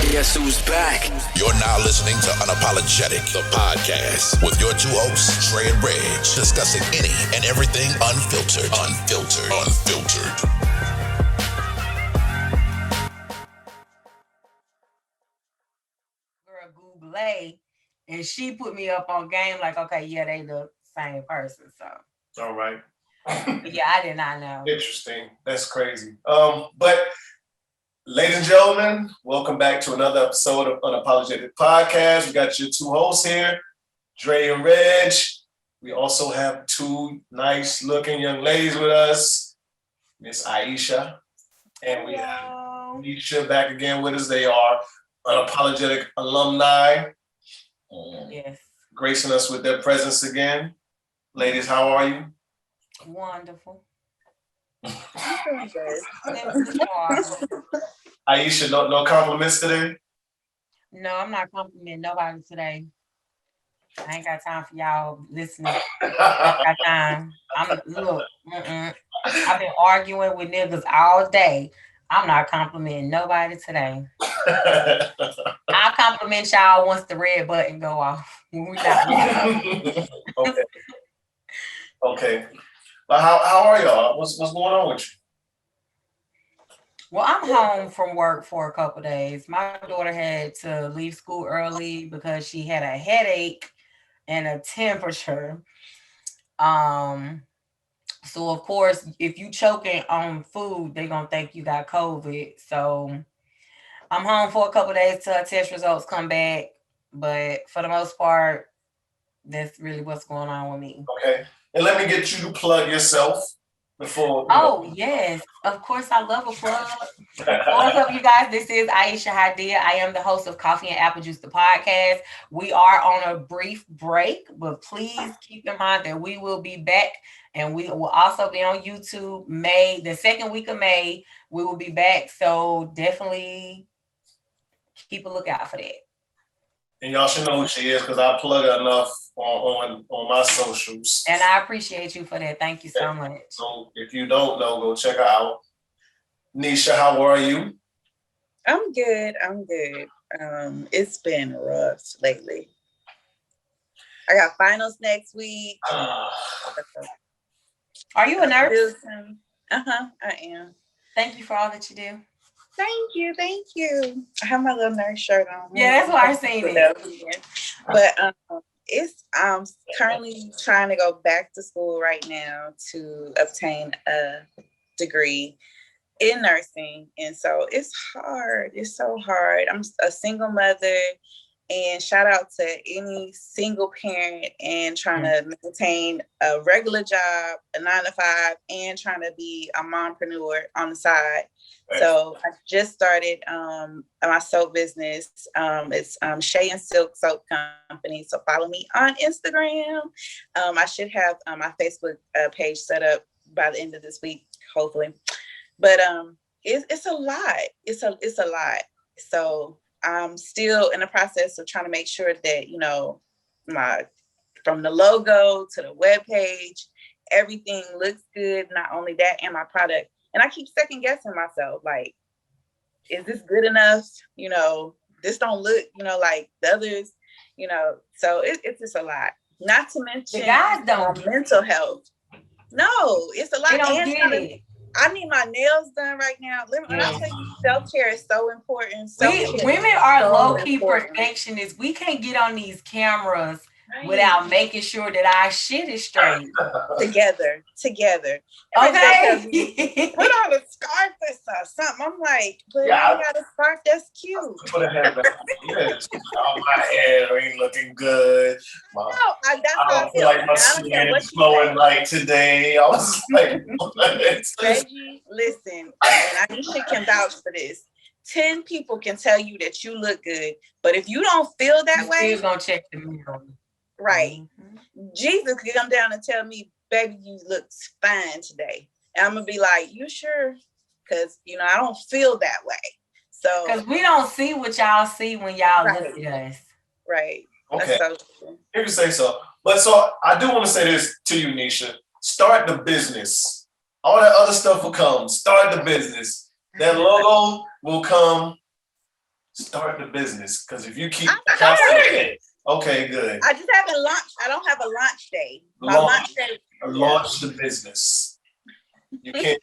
Guess who's back? You're now listening to Unapologetic, the podcast, with your two hosts, Dre and Reg, discussing any and everything unfiltered. Girl Google, and she put me up on game like, okay, yeah, they the same person. So, all right. Yeah, I did not know. Interesting. That's crazy. But ladies and gentlemen, welcome back to another episode of Unapologetic Podcast. We got your two hosts here, Dre and Reg. We also have two nice-looking young ladies with us, Miss Aisha, and we have Neisha back again with us. They are Unapologetic alumni. Yes. Gracing us with their presence again. Ladies, how are you? Wonderful. Aisha, no compliments today? No, I'm not complimenting nobody today. I ain't got time for y'all listening. Got time. I've been arguing with niggas all day. I'm not complimenting nobody today. I'll compliment y'all once the red button go off. Okay. But how are y'all? What's going on with you? Well, I'm home from work for a couple days. My daughter had to leave school early because she had a headache and a temperature. So of course, if you choking on food, they're gonna think you got COVID. So I'm home for a couple days till her test results come back. But for the most part, that's really what's going on with me. Okay. And let me get you to plug yourself before. Yes. Of course, I love a plug. What's up, you guys? This is Aisha Neisha. I am the host of Coffee and Apple Juice, the podcast. We are on a brief break, but please keep in mind that we will be back, and we will also be on YouTube the second week of May. We will be back, so definitely keep a lookout for that. And y'all should know who she is because I plug her enough on my socials. And I appreciate you for that. Thank you so much. So if you don't know, go check her out. Neisha, how are you? I'm good. It's been rough lately. I got finals next week. Are you a nurse? I am. Thank you for all that you do. Thank you. I have my little nurse shirt on. Yeah, that's why I seen it. But I'm currently trying to go back to school right now to obtain a degree in nursing. And so it's hard. It's so hard. I'm a single mother, and shout out to any single parent and trying to maintain a regular job, a 9-to-5, and trying to be a mompreneur on the side. Right. So I just started my soap business. It's Shea and Silk Soap Company. So follow me on Instagram. I should have my Facebook page set up by the end of this week, hopefully. But it's a lot. It's a lot. So I'm still in the process of trying to make sure that, from the logo to the webpage, everything looks good. Not only that, and my product. And I keep second guessing myself. Like, is this good enough? This don't look, like the others, so it's just a lot. Not to mention the guys don't mental health. No, it's a lot. They don't get it. I need my nails done right now. When I tell you, self-care is so important. Women are low-key perfectionists. We can't get on these cameras without making sure that our shit is straight. Together. Okay. Put on a scarf or something. I'm like, but I got a scarf that's cute. Put a head back. Yes. My hair ain't looking good. I don't feel like my skin is flowing right today. I was like, Reggie, listen, and Aisha can vouch for this. 10 people can tell you that you look good, but if you don't feel that way, you're gonna check the mirror. Right. Mm-hmm. Jesus could come down and tell me, baby, you look fine today. And I'm gonna be like, you sure? Because I don't feel that way. So because we don't see what y'all see when y'all look at us. Right. Okay. You can say so. But so I do want to say this to you, Neisha. Start the business. All that other stuff will come. Start the business. That logo will come. Start the business, because if you keep I started. Okay, good. I just haven't launched. I don't have a launch day. My launch day. Launch the business. You can't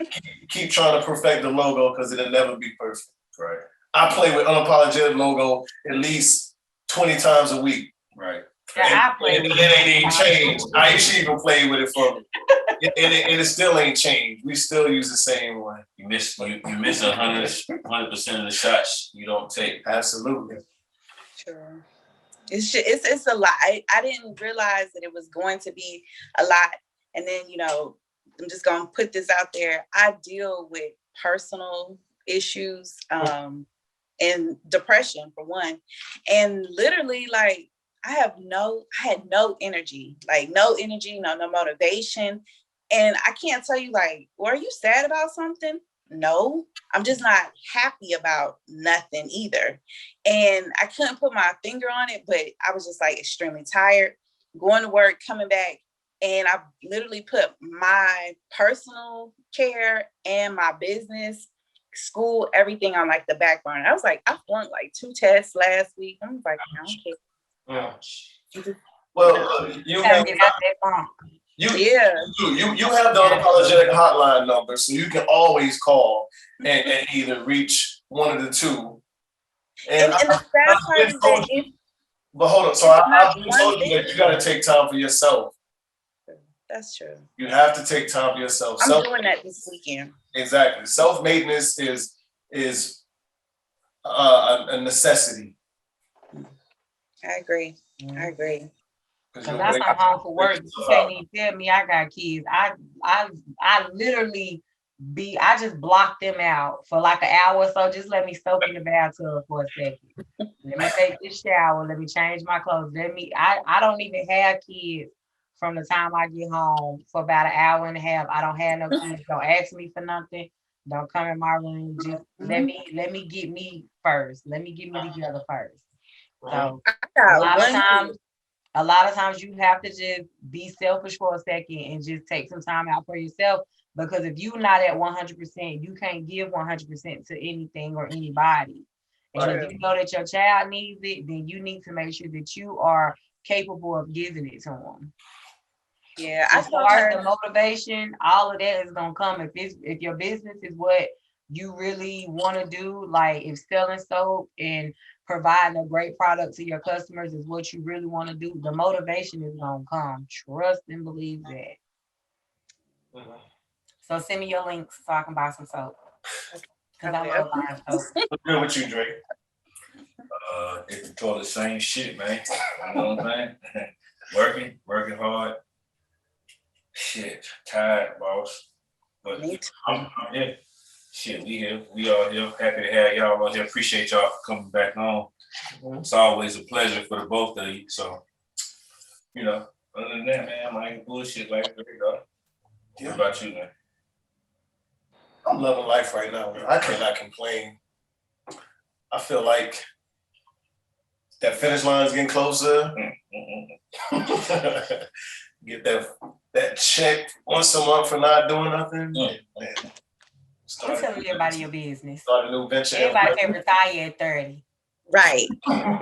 keep trying to perfect the logo because it'll never be perfect. Right. I play with unapologetic logo at least 20 times a week. Right. Yeah, and it ain't even changed. Aisha even played with it for me. and it still ain't changed. We still use the same one. You miss 100% of the shots you don't take. Absolutely. Sure. It's a lot. I didn't realize that it was going to be a lot. And then, I'm just going to put this out there. I deal with personal issues and depression, for one. And literally, like, I had no energy, no motivation. And I can't tell you, like, were you sad about something? No, I'm just not happy about nothing either. And I couldn't put my finger on it, but I was just like extremely tired, going to work, coming back. And I literally put my personal care and my business, school, everything on like the back burner. I was like, I flunked like 2 tests last week. I'm like, I don't care. Well, you have the unapologetic hotline number, so you can always call and either reach one of the two. And the sad part is that but hold on, so I told you that you got to take time for yourself. That's true. You have to take time for yourself. I'm doing that this weekend. Exactly. Self-maintenance is a necessity. I agree. Cause I'm home for work. You can't even tell me I got kids. I literally I just block them out for like an hour or so. Just let me soak in the bathtub for a second. Let me take this shower. Let me change my clothes. I don't even have kids from the time I get home for about an hour and a half. I don't have no kids. Don't ask me for nothing. Don't come in my room. Just let me get me first. Let me get me together first. So a lot of times you have to just be selfish for a second and just take some time out for yourself, because if you're not at 100%, you can't give 100% to anything or anybody. And if you know that your child needs it, then you need to make sure that you are capable of giving it to them. Yeah, as far as the motivation, all of that is gonna come if your business is what you really want to do. Like if selling soap and providing a great product to your customers is what you really want to do, the motivation is gonna come. Trust and believe that. So send me your links so I can buy some soap. Cause I love buying soap. What's good with you, Dre? It control the same shit, man. You know what I'm saying? Working hard. Shit, tired, boss. But I'm here. Shit, we here. We all here. Happy to have y'all all here. Appreciate y'all for coming back on. It's always a pleasure for the both of you. So, other than that, man, I ain't bullshit like that. What about you, man? I'm loving life right now, man. I cannot complain. I feel like that finish line is getting closer. Get that check once a month for not doing nothing. Man. I'm telling everybody your business. Start a new venture. Everybody can retire at 30. Right. Man,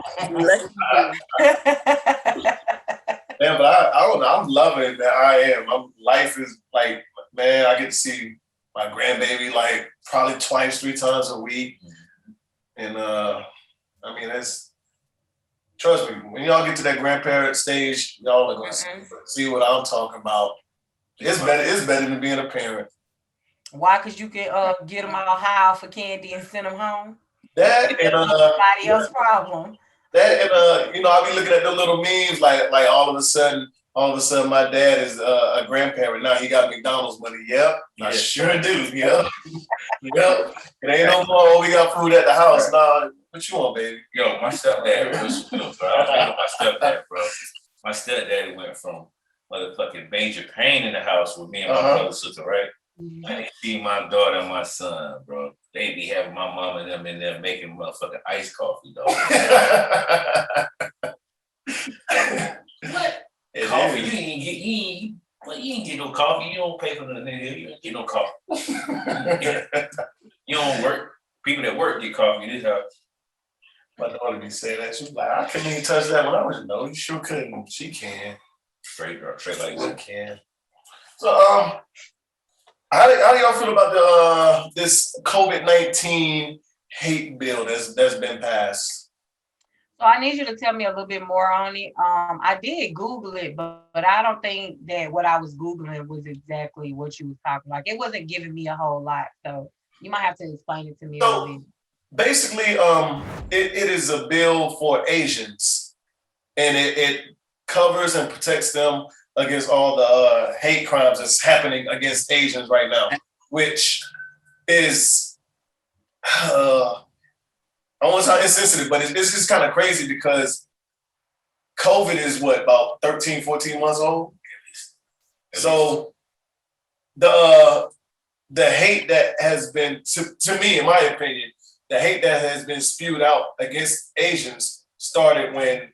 but I don't know. I'm loving that I am. Life is like, man, I get to see my grandbaby like probably 2-3 times a week. And trust me, when y'all get to that grandparent stage, y'all are gonna see what I'm talking about. It's better than being a parent. Why? Because you can get them all high off of candy and send them home. That and somebody else's problem. That and I be looking at the little memes like all of a sudden my dad is a grandparent now. He got McDonald's money. Yep, I sure do. Yep. Yep. It ain't no more. We got food at the house. Nah, what you want, baby? Yo, my stepdad was bro. My stepdad, bro. My stepdad went from motherfucking major pain in the house with me and my brother and sister, right? I see my daughter and my son, bro. They be having my mom and them in there making motherfucking iced coffee, dog. What? Coffee? You ain't get no coffee. You don't pay for the nigga. You ain't get no coffee. You don't work. People that work get coffee in this house. My daughter be saying that. She was like, I couldn't even touch that when I was no, you sure couldn't. She can. Straight girl, straight like She that. can. So how do y'all feel about this COVID-19 hate bill that's been passed? So I need you to tell me a little bit more on it. I did Google it, but I don't think that what I was Googling was exactly what you was talking about. It wasn't giving me a whole lot. So you might have to explain it to me a little bit. Basically, it is a bill for Asians, and it covers and protects them against all the hate crimes that's happening against Asians right now, which is I won't sound insensitive, but it's just kind of crazy because COVID is what, about 13, 14 months old? So the hate that has been, to me, in my opinion, the hate that has been spewed out against Asians started when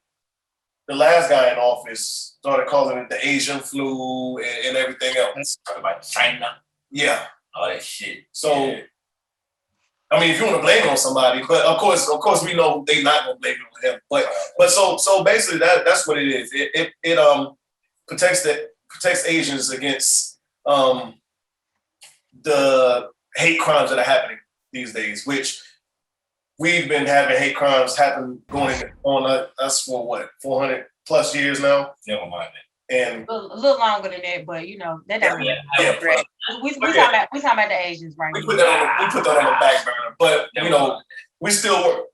the last guy in office started calling it the Asian flu and everything else. Talking about China, Yeah. all that shit. So, yeah. I mean, if you want to blame it on somebody, but of course, we know they're not gonna blame it on him. But so basically, that's what it is. It protects Asians against the hate crimes that are happening these days, which we've been having hate crimes happen going on us for what, 400 plus years now. Never mind that. And A little longer than that, but you know that doesn't. yeah. We talking about the Asians right We now. put that on the back burner, but you know, we're still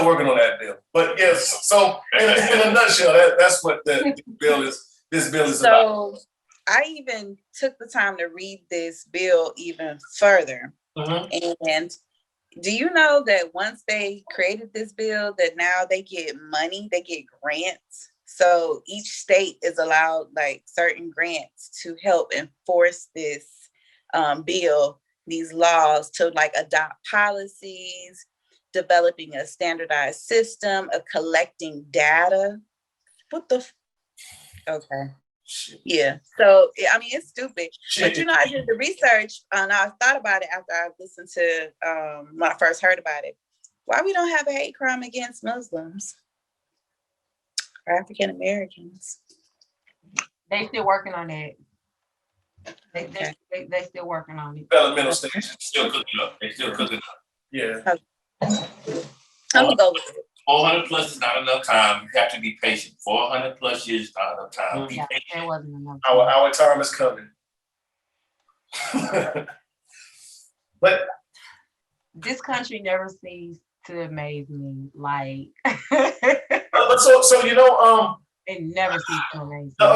working on that bill. But yes, so in a nutshell, that's what the bill is. This bill is about. So I even took the time to read this bill even further. Mm-hmm. And do you know that once they created this bill, that now they get money, they get grants? So each state is allowed like certain grants to help enforce this bill, these laws, to like adopt policies, developing a standardized system of collecting data. Okay. Yeah. So I mean, it's stupid. But you know, I did the research and I thought about it after I listened to when I first heard about it. Why we don't have a hate crime against Muslims or African Americans? They still working on that. They still working on it. Developmental stage. Still cooking up. They still cooking up. Yeah. I'm gonna go with it. 400 plus is not enough time. You have to be patient. 400 plus years is not enough time. Be Yeah, patient. there wasn't enough. Our time is coming. But this country never ceases to amaze me. Like but so you know, it never ceases to amaze me.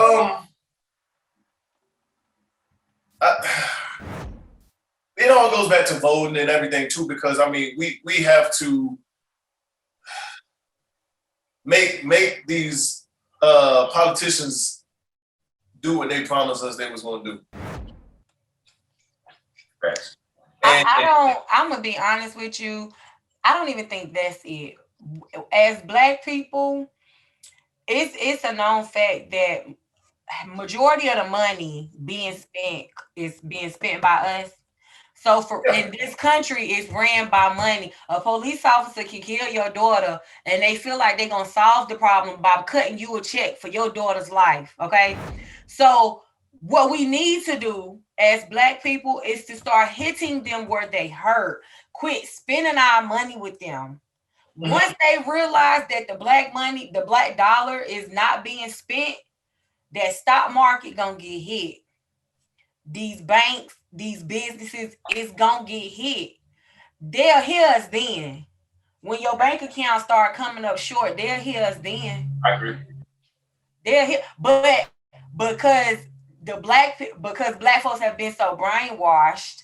It all goes back to voting and everything too, because I mean, we have to make these politicians do what they promised us they was going to do. Facts. I'm gonna be honest with you. I don't even think that's it. As Black people, it's a known fact that majority of the money being spent is being spent by us. So in this country, it's ran by money. A police officer can kill your daughter and they feel like they're going to solve the problem by cutting you a check for your daughter's life, okay? So what we need to do as Black people is to start hitting them where they hurt. Quit spending our money with them. Mm-hmm. Once they realize that the Black money, the Black dollar is not being spent, that stock market going to get hit. These banks, these businesses, is gonna get hit. They'll hear us then. When your bank account start coming up short, they'll hear us then. I agree. They'll hear, but because Black folks have been so brainwashed,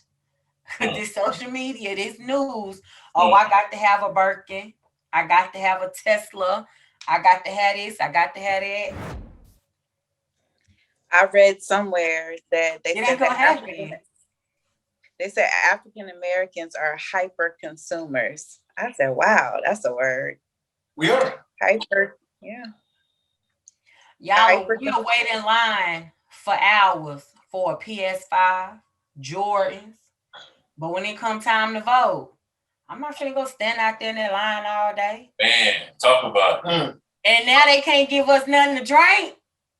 this social media, this news. Oh, I got to have a Birkin. I got to have a Tesla. I got to have this. I got to have that. I read somewhere that they said African Americans are hyper consumers. I said, wow, that's a word. We are. Hyper, yeah. Y'all, we'll wait in line for hours for a PS5, Jordans. But when it come time to vote, I'm not gonna go stand out there in that line all day. Man, talk about it. And now they can't give us nothing to drink.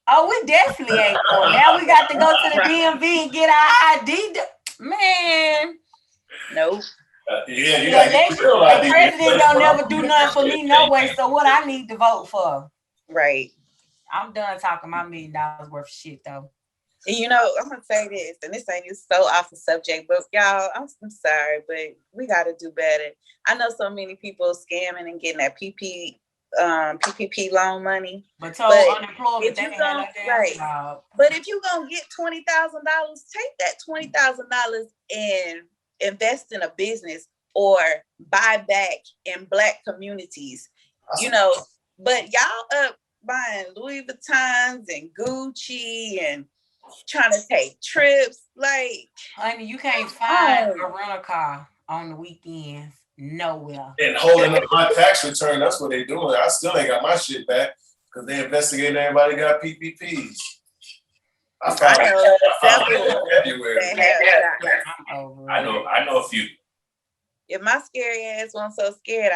Oh, we definitely ain't going. Now we got to go to the DMV and get our ID. Man. Nope. Yeah, you got the president don't never do nothing for me no way. So what I need to vote for? Right. I'm done talking my $1 million worth of shit though. And you know, I'm gonna say this, and this ain't so off the subject, but y'all, I'm sorry, but we gotta do better. I know so many people scamming and getting that PPP loan money. But unemployment, if you gonna, right. But if you gonna get $20,000, take that $20,000 and invest in a business or buy back in Black communities. You know, but y'all up buying Louis Vuittons and Gucci and trying to take trips. Like, honey, you can't find a rental car on the weekends nowhere. And holding up my tax return, that's what they doing. I still ain't got my shit back because they investigating everybody got PPPs. I know a few. If my scary ass wasn't so scared,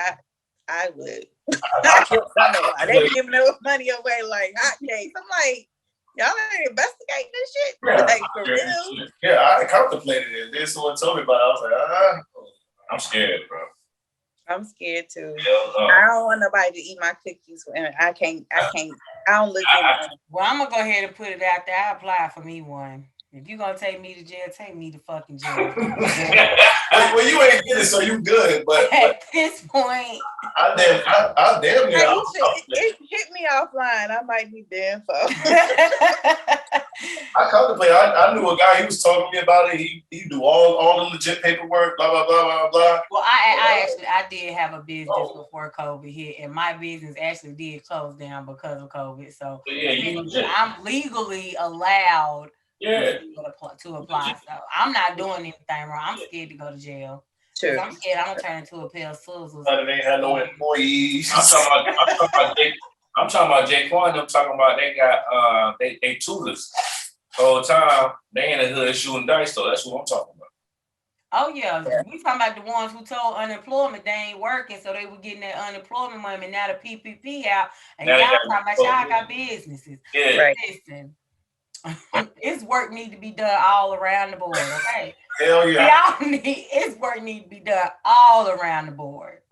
I would. They giving their money away like hotcakes. I'm like, y'all ain't investigating this shit? Yeah, like, for real? Yeah, I contemplated it. Then someone told me about it. I was like, I'm scared, bro. I'm scared too. I don't want nobody to eat my cookies, and I don't look at it. Well, I'm gonna go ahead and put it out there. I applied for me one. If you gonna take me to jail, take me to fucking jail. Well, you ain't good, so you good. But at this point, I damn near. It hit me offline. I might be damn for. I contemplated. I knew a guy. He was talking to me about it. He do all the legit paperwork. Blah blah blah blah blah. Well, I did have a business before COVID hit, and my business actually did close down because of COVID. So I'm legally allowed. To apply. So I'm not doing anything wrong. I'm scared to go to jail. True. I'm scared I don't turn into a pair of scissors. They ain't had no employees. I'm talking about Jaquan. I'm talking about they got they tutors the whole time. They in the hood shooting dice though. That's what I'm talking about. Oh yeah. We talking about the ones who told unemployment they ain't working, so they were getting that unemployment money. And now the PPP out, and y'all talking about y'all got businesses. Yeah. Right. Listen. It's work need to be done all around the board, okay? Hell yeah. It's work need to be done all around the board.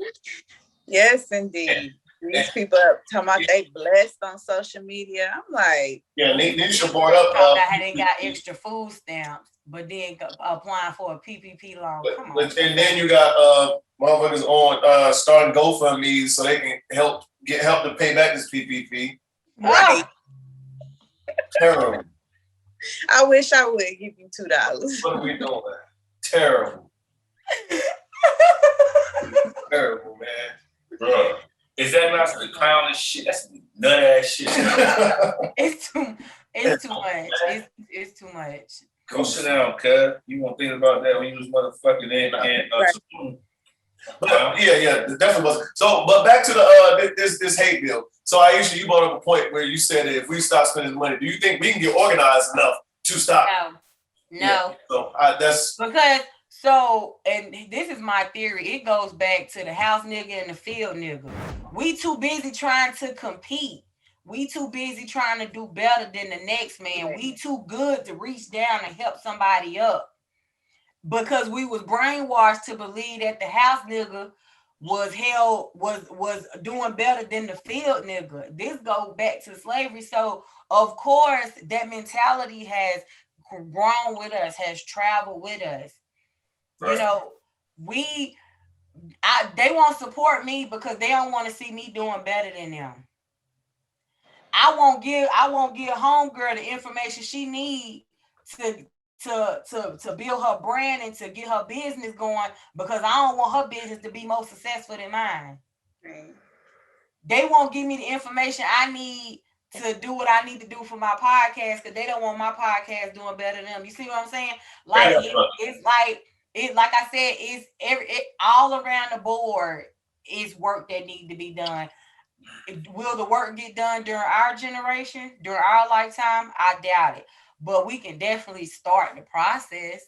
Yes, indeed. These people are talking about they blessed on social media. I'm like, yeah, Neisha brought up how they got extra food stamps, but then applying for a PPP loan. Come on. And then you got motherfuckers on starting GoFundMe so they can help to pay back this PPP. Right. Terrible. I wish I would give you $2. What are we doing? Terrible. Terrible, man. Bro, is that not the clownish shit? That's nut ass shit. It's too much. It's too much. Go sit down, cuz. You won't think about that when you was motherfucking in Right. But yeah, definitely was. So, but back to the this hate bill. So, Aisha, you brought up a point where you said that if we stop spending money, do you think we can get organized enough to stop? No. Yeah. So that's because and this is my theory. It goes back to the house nigga and the field nigga. We too busy trying to compete. We too busy trying to do better than the next man. We too good to reach down and help somebody up. Because we was brainwashed to believe that the house nigga was doing better than the field nigga. This goes back to slavery. So of course that mentality has grown with us, has traveled with us. Right. You know, they won't support me because they don't want to see me doing better than them. I won't give homegirl the information she needs to build her brand and to get her business going because I don't want her business to be more successful than mine. Mm. They won't give me the information I need to do what I need to do for my podcast because they don't want my podcast doing better than them. You see what I'm saying? Like it's like I said, it's all around the board is work that needs to be done. Will the work get done during our generation, during our lifetime? I doubt it. But we can definitely start the process.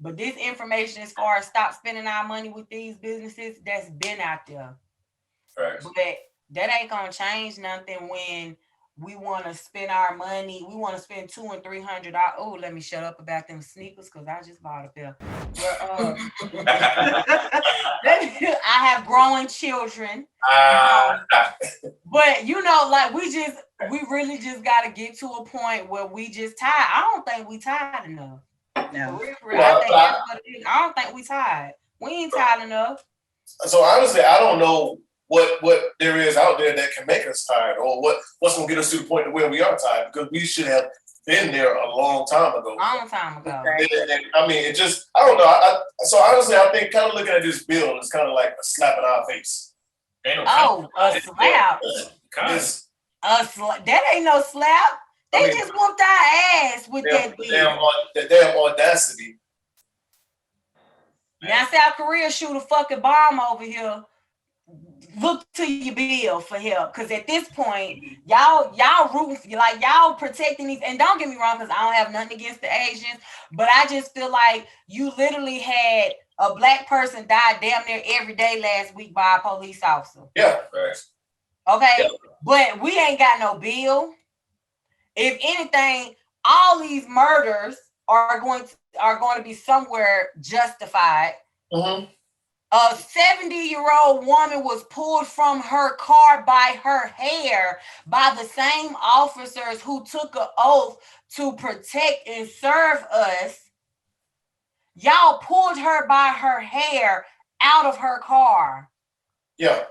But this information, as far as stop spending our money with these businesses, that's been out there. Right. But that ain't gonna change nothing when we want to spend our money. We want to spend $200 and $300. Oh, let me shut up about them sneakers because I just bought a pair. But I have growing children. But you know, like we really just gotta get to a point where we just tired. I don't think we tired enough. No. For real, I think that's what it is. I don't think we tired. We ain't tired enough. So honestly, I don't know what there is out there that can make us tired, or what's gonna get us to the point where we are tired, because we should have been there a long time ago. Long time ago. And, I mean, it just, I don't know. So honestly, I think kind of looking at this bill is kind of like a slap in our face. Oh, a slap. That ain't no slap. They just whooped our ass with that bill. Damn audacity. Now South Korea shoot a fucking bomb over here. Look to your bill for help, because at this point, y'all rooting, like y'all protecting these. And don't get me wrong, because I don't have nothing against the Asians, but I just feel like you literally had a black person die damn near every day last week by a police officer. Yeah. Okay, yeah. But we ain't got no bill. If anything, all these murders are going to be somewhere justified. Mm-hmm. A 70-year-old woman was pulled from her car by her hair by the same officers who took an oath to protect and serve us. Y'all pulled her by her hair out of her car. Yeah.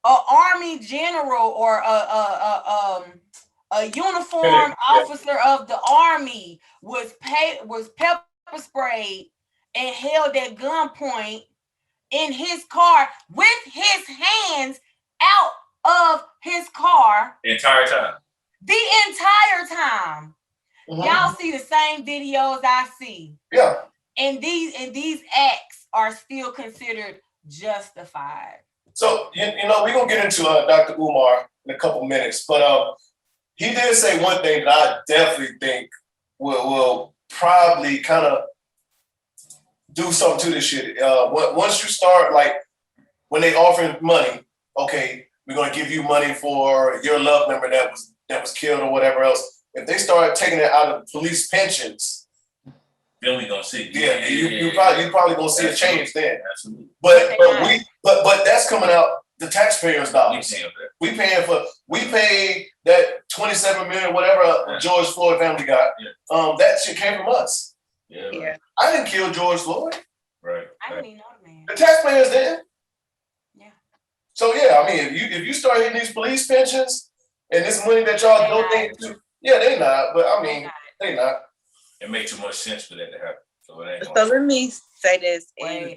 An army general or a uniformed officer of the army was pepper sprayed and held at gunpoint in his car with his hands out of his car. The entire time. Mm-hmm. Y'all see the same videos I see. Yeah. And these acts are still considered justified. So, you know, we're going to get into Dr. Umar in a couple minutes, but he did say one thing that I definitely think will probably kind of do something to this shit. Once you start, like, when they offer money, okay, we're going to give you money for your loved member that was killed or whatever else. If they start taking it out of police pensions, then we gonna see. Yeah, you probably gonna see a change then. Absolutely. But that's coming out the taxpayers' dollars. We paid that $27 million, whatever George Floyd family got. Yeah. That shit came from us. Yeah. Yeah. I didn't kill George Floyd. Right. I didn't even know the man. The taxpayers did. Yeah. So yeah, I mean, if you start hitting these police pensions and this money that y'all donate to, yeah, they not. But I mean, they not. It makes too much sense for that to happen. So let me say this in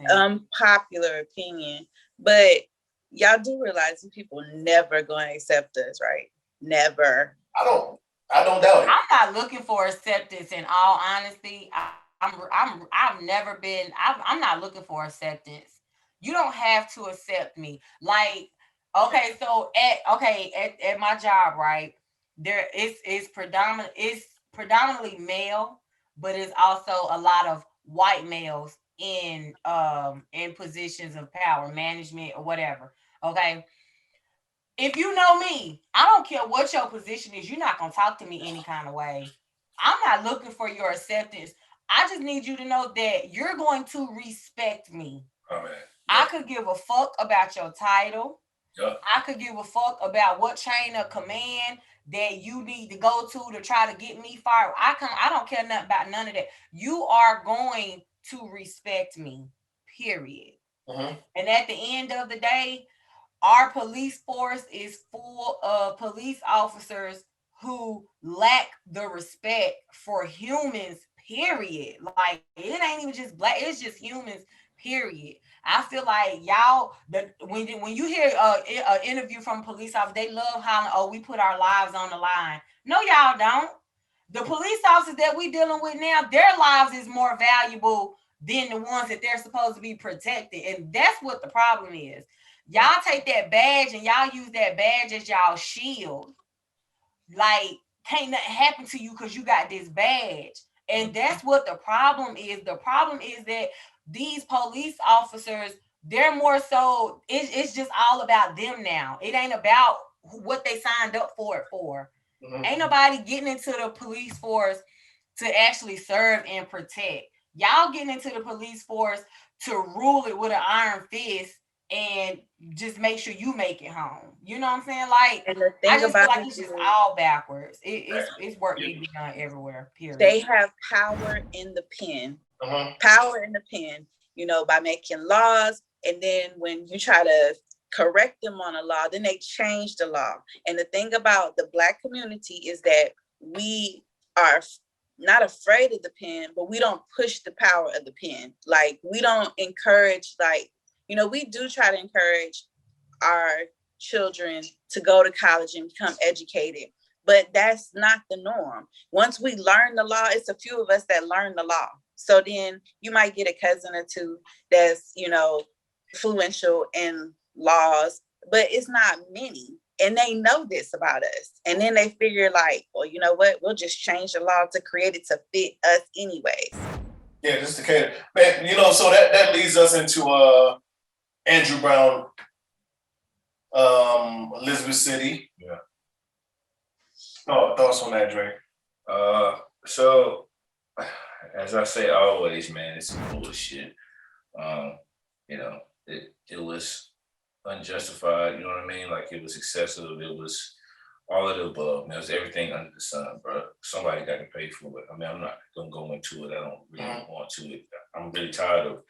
unpopular opinion, but y'all do realize you people never going to accept us, right? Never. I don't doubt it. I'm not looking for acceptance. In all honesty, I'm not looking for acceptance. You don't have to accept me. Like, okay, so at my job, right? There is predominantly male, but it's also a lot of white males in positions of power, management or whatever. Okay. If you know me, I don't care what your position is, you're not gonna talk to me any kind of way. I'm not looking for your acceptance. I just need you to know that you're going to respect me. Oh, man. I could give a fuck about your title. Yeah. I could give a fuck about what chain of command that you need to go to try to get me fired. I don't care nothing about none of that. You are going to respect me, period. Mm-hmm. And at the end of the day, our police force is full of police officers who lack the respect for humans, period. Like, it ain't even just black, it's just humans, period. I feel like y'all, when you hear an interview from a police officer, they love how, we put our lives on the line. No, y'all don't. The police officers that we dealing with now, their lives is more valuable than the ones that they're supposed to be protected. And that's what the problem is. Y'all take that badge and y'all use that badge as y'all shield. Like, can't nothing happen to you because you got this badge. And that's what the problem is. The problem is that these police officers, they're more so, it's just all about them now. It ain't about what they signed up for it for. Ain't nobody getting into the police force to actually serve and protect. Y'all getting into the police force to rule it with an iron fist and just make sure you make it home. You know what I'm saying? Like, And the thing I just feel about like it's just all backwards. It's work need to be done everywhere, period. They have power in the pen. Power in the pen, you know, by making laws. And then when you try to correct them on a law, then they change the law. And the thing about the Black community is that we are not afraid of the pen, but we don't push the power of the pen. Like, we don't encourage, like, you know, we do try to encourage our children to go to college and become educated, but that's not the norm. Once we learn the law, it's a few of us that learn the law. So then you might get a cousin or two that's, you know, influential in laws, but it's not many. And they know this about us. And then they figure like, well, you know what? We'll just change the law to create it to fit us anyways. Yeah, just to cater. Man, you know, so that leads us into Andrew Brown, Elizabeth City. Yeah. Oh, thoughts on that, Dre? So, as I say always, man, it's bullshit. You know, it was unjustified, you know what I mean? Like, it was excessive, it was all of the above, man. It was everything under the sun, bro. Somebody got to pay for it. I mean, I'm not gonna go into it. I don't really want to. I'm really tired of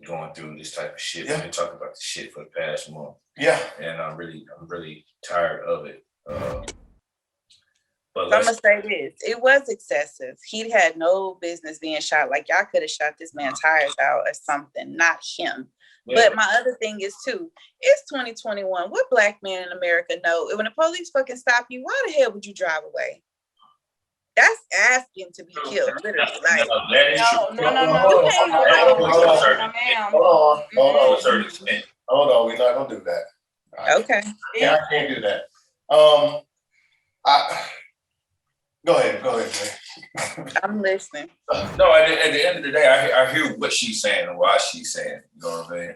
going through this type of shit. Yeah. We've been talking about this shit for the past month. Yeah. And I'm really tired of it. But I'm gonna say this: it was excessive. He had no business being shot. Like, y'all could have shot this man tires out or something, not him. Yeah. But my other thing is too, it's 2021. What Black man in America know when the police fucking stop you? Why the hell would you drive away? That's asking to be killed, literally. Like, no. Hold on, we're not gonna do that. Okay. Yeah, I can't do that. Go ahead, Jay. I'm listening. No, at the end of the day, I hear what she's saying and why she's saying it. You know what I mean?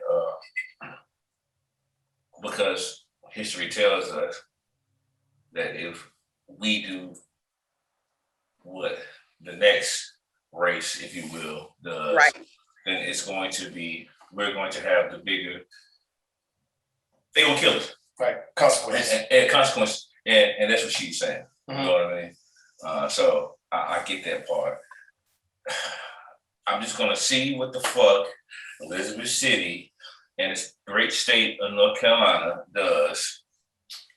Because history tells us that if we do what the next race, if you will, does, right, then it's going to be, we're going to have the bigger, they're going to kill us. Right, consequences. And consequences. And that's what she's saying. You know what I mean? So I get that part. I'm just gonna see what the fuck Elizabeth City and its great state of North Carolina does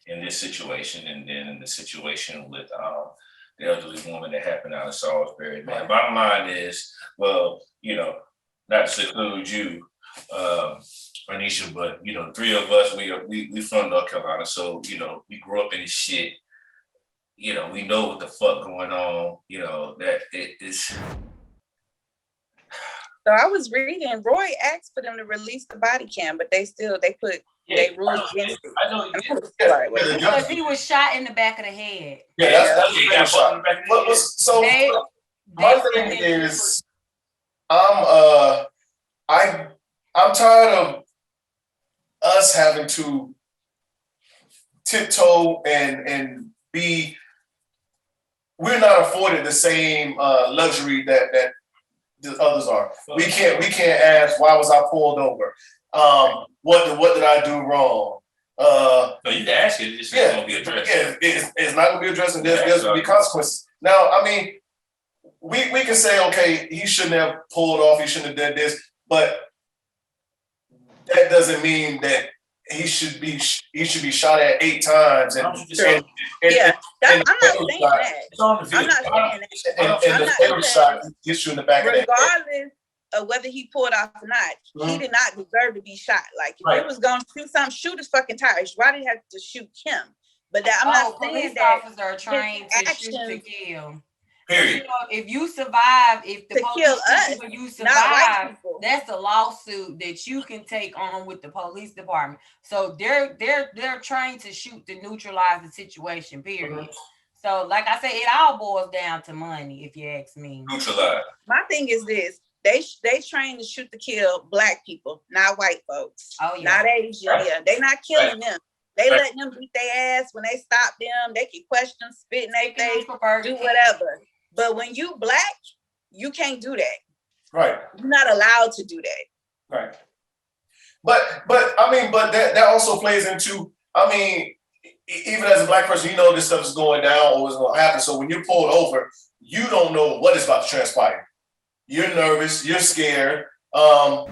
in this situation, and then in the situation with the elderly woman that happened out of Salisbury. Man, bottom line is, well, you know, not to seclude you, Aisha, but you know, three of us, we from North Carolina, so you know, we grew up in this shit. You know, we know what the fuck going on, you know, that it is. So I was reading, Roy asked for them to release the body cam, but they ruled against it. I know because he was shot in the back of the head. Yeah, that's shot. So my thing is, I'm tired of us having to tiptoe and be. We're not afforded the same luxury that the others are. We can't ask, why was I pulled over? What did I do wrong? No, you can ask it. It's just gonna be addressed. Yeah, it's not gonna be addressed, and there's gonna be consequences. Now, I mean, we can say, okay, he shouldn't have pulled off. He shouldn't have done this, but that doesn't mean that he should be shot at 8 times. And, I'm not saying that. I'm not saying that. And the favorite shot gets you in the back of the head. Regardless of whether he pulled off or not, he did not deserve to be shot. Like, if he was going to shoot something, shoot his fucking tires. Why did he have to shoot him? But I'm not saying that police officers are trained to shoot to kill. Period. You know, if you survive, if the police you survive, that's a lawsuit that you can take on with the police department. So they're trained to shoot to neutralize the situation. Period. So, like I said, it all boils down to money, if you ask me. Neutralize. My thing is this: they train to shoot to kill Black people, not white folks. Oh, yeah. Not Asian. Right. Yeah, they not killing them. They Right. letting them beat their ass when they stop them. They can question them, spit in their face, do Do whatever. But when you Black, you can't do that. Right. You're not allowed to do that. Right. But I mean, but that also plays into, I mean, even as a Black person, you know this stuff is going down or what's going to happen. So when you're pulled over, you don't know what is about to transpire. You're nervous. You're scared. I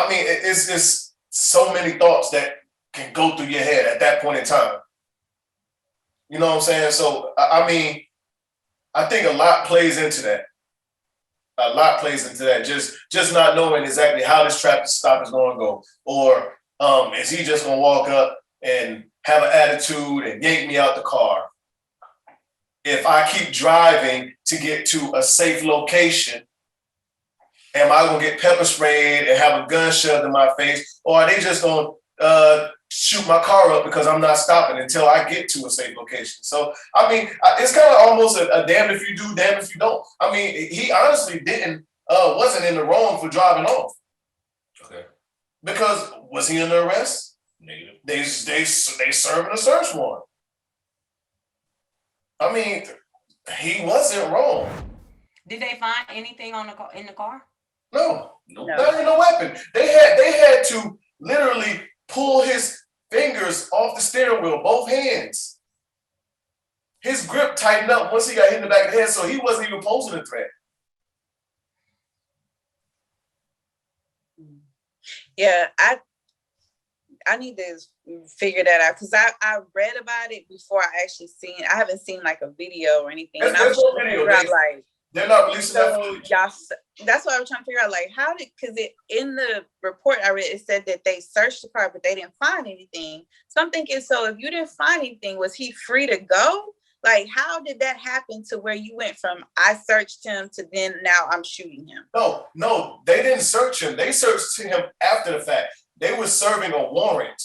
mean, it's so many thoughts that can go through your head at that point in time. You know what I'm saying? So I mean, I think a lot plays into that. A lot plays into that. Just not knowing exactly how this traffic stop is going to go, or is he just going to walk up and have an attitude and yank me out the car? If I keep driving to get to a safe location, am I going to get pepper sprayed and have a gun shoved in my face, or are they just going to shoot my car up because I'm not stopping until I get to a safe location? So, I mean, it's kind of almost a damn if you do, damn if you don't. I mean, he honestly wasn't in the wrong for driving off. Okay. Because was he under arrest? Negative. They serving a search warrant. I mean, he wasn't wrong. Did they find anything in the car? No, No. not even a weapon. They had to literally pull his fingers off the steering wheel, both hands. His grip tightened up once he got hit in the back of the head, so he wasn't even posing a threat. Yeah, I need to figure that out because I read about it before I actually seen. I haven't seen like a video or anything. And There's no video. They're not releasing that footage. Y'all, that's what I was trying to figure out. Like, how did? Because in the report I read, it said that they searched the car, but they didn't find anything. So I'm thinking, so if you didn't find anything, was he free to go? Like, how did that happen to where you went from I searched him to then now I'm shooting him? No, they didn't search him. They searched him after the fact. They were serving a warrant.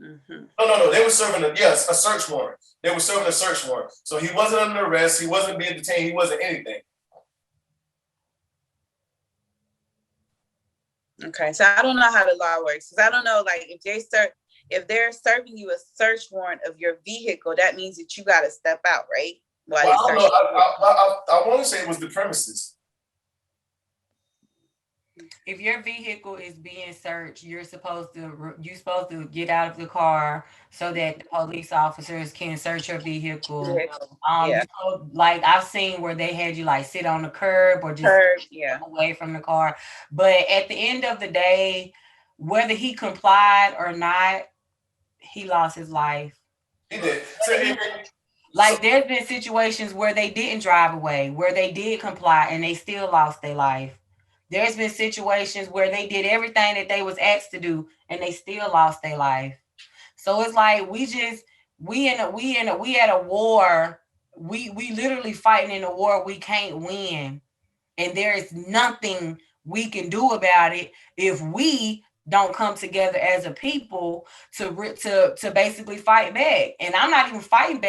Mm-hmm. No. They were serving a search warrant. They were serving a search warrant. So he wasn't under arrest. He wasn't being detained. He wasn't anything. Okay, so I don't know how the law works because I don't know, like, if they're serving you a search warrant of your vehicle, that means that you got to step out, right? Well, I don't know. I want to say it was the premises. If your vehicle is being searched, you're supposed to get out of the car so that the police officers can search your vehicle. Yeah. Like I've seen where they had you like sit on the curb or just away from the car. But at the end of the day, whether he complied or not, he lost his life. He did. Like there's been situations where they didn't drive away, where they did comply and they still lost their life. There's been situations where they did everything that they was asked to do and they still lost their life. So it's like we at a war. We literally fighting in a war we can't win. And there is nothing we can do about it if we don't come together as a people to basically fight back. And I'm not talking fighting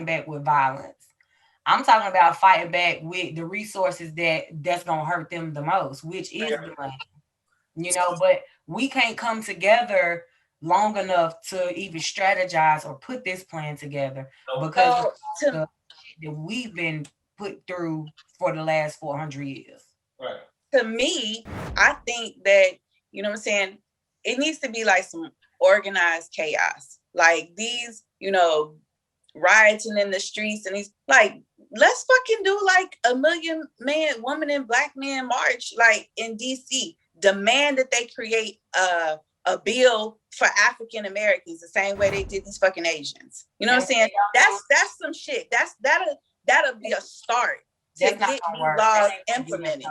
back with violence. I'm talking about fighting back with the resources that's gonna hurt them the most, which is the money. But we can't come together long enough to even strategize or put this plan together because of the shit that we've been put through for the last 400 years. Right. To me, I think that, you know what I'm saying, it needs to be like some organized chaos. Like these, rioting in the streets and these, like, let's fucking do like a million woman and black man march, like in DC. Demand that they create a bill for African Americans the same way they did these fucking Asians. You know what I'm saying? That's some shit. That'll be a start to get these laws implemented.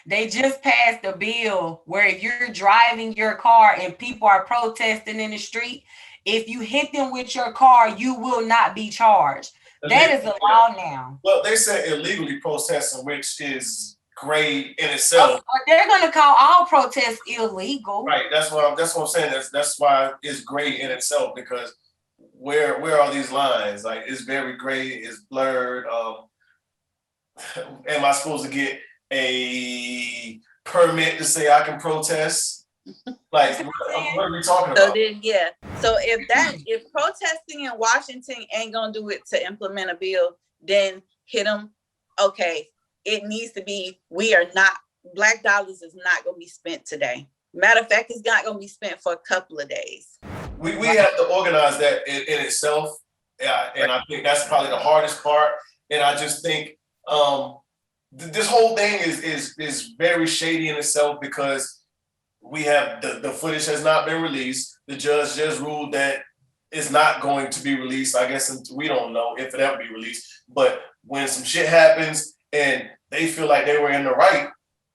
They just passed a bill where if you're driving your car and people are protesting in the street, if you hit them with your car, you will not be charged. That is a law now. Well, they said illegally protesting, which is great in itself. They're going to call all protests illegal. Right. That's what I'm saying. That's why it's great in itself, because where are these lines? Like, it's very gray, it's blurred. Am I supposed to get a permit to say I can protest? Like, what are we talking about? So then, yeah. So if protesting in Washington ain't gonna do it to implement a bill, then hit them. Okay, it needs to be. Black dollars is not gonna be spent today. Matter of fact, it's not gonna be spent for a couple of days. We have to organize that in itself, and I think that's probably the hardest part. And I just think this whole thing is very shady in itself because we have the footage has not been released. The judge just ruled that it's not going to be released. I guess we don't know if it ever be released. But when some shit happens and they feel like they were in the right,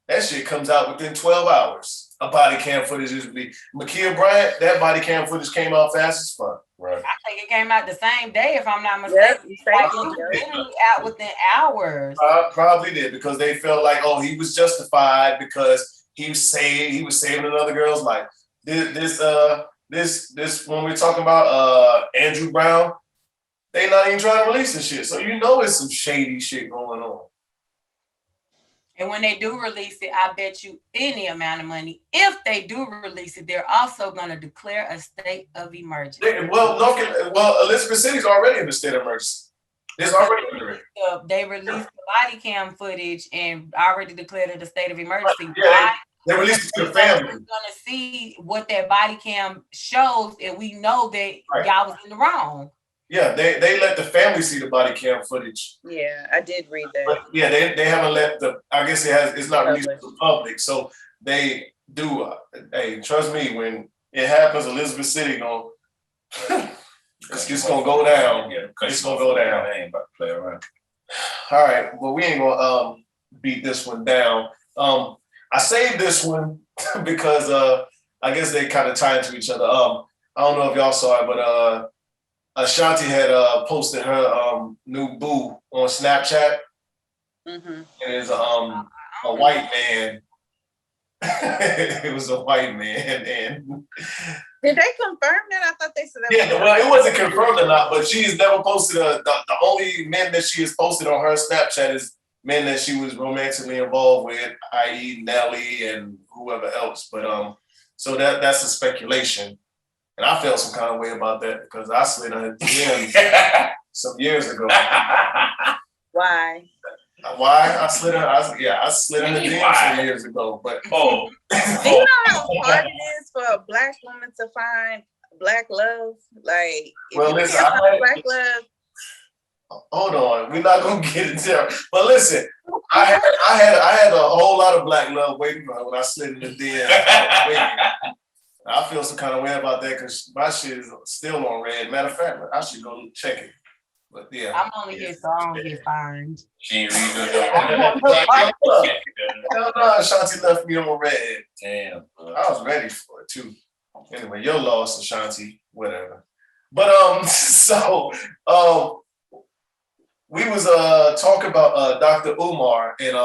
that shit comes out within 12 hours. A body cam footage is released. Makhia Bryant, that body cam footage came out fast as fuck. Right. I think it came out the same day, if I'm not mistaken. Yep, Like, it was literally out within hours. Probably did because they felt like, oh, he was justified because he was saving another girl's life. This when we're talking about Andrew Brown, they not even trying to release this shit. So you know it's some shady shit going on. And when they do release it, I bet you any amount of money. If they do release it, they're also going to declare a state of emergency. Elizabeth City's already in the state of emergency. It's already under it. They released the body cam footage and already declared it a state of emergency. Right. Yeah, they released it to the family. We're going to see what that body cam shows, and we know that y'all was in the wrong. Yeah, they let the family see the body cam footage. Yeah, I did read that. But yeah, they haven't let I guess it's not released to the public. So they do. Hey, trust me, when it happens, Elizabeth City it's just gonna go down. Yeah, it's gonna go down. I ain't about to play around. All right, well, we ain't gonna beat this one down. I saved this one because I guess they kind of tie into each other. I don't know if y'all saw it, but Ashanti had posted her new boo on Snapchat. Mm-hmm. And it's a white man. It was a white man. And did they confirm that? I thought they said that. Yeah, well, it wasn't confirmed or not, but she's never posted the only men that she has posted on her Snapchat is men that she was romantically involved with, i.e. Nelly and whoever else. But so that's a speculation. And I felt some kind of way about that because I slid her DMs some years ago. Why? Why? I slid her. I slid her DMs some years ago. But do you know how hard it is for a black woman to find black love? Like, well, listen, black love. Hold on, we're not gonna get into there. But listen, I had a whole lot of black love waiting for her when I slid in the DMs. I feel some kind of way about that because my shit is still on red. Matter of fact, I should go check it. But yeah, I'm only here so I don't get fined. She ain't read no, Ashanti left me on red. Damn. I was ready for it too. Anyway, your loss, Ashanti. Whatever. But so we was talking about Dr. Umar and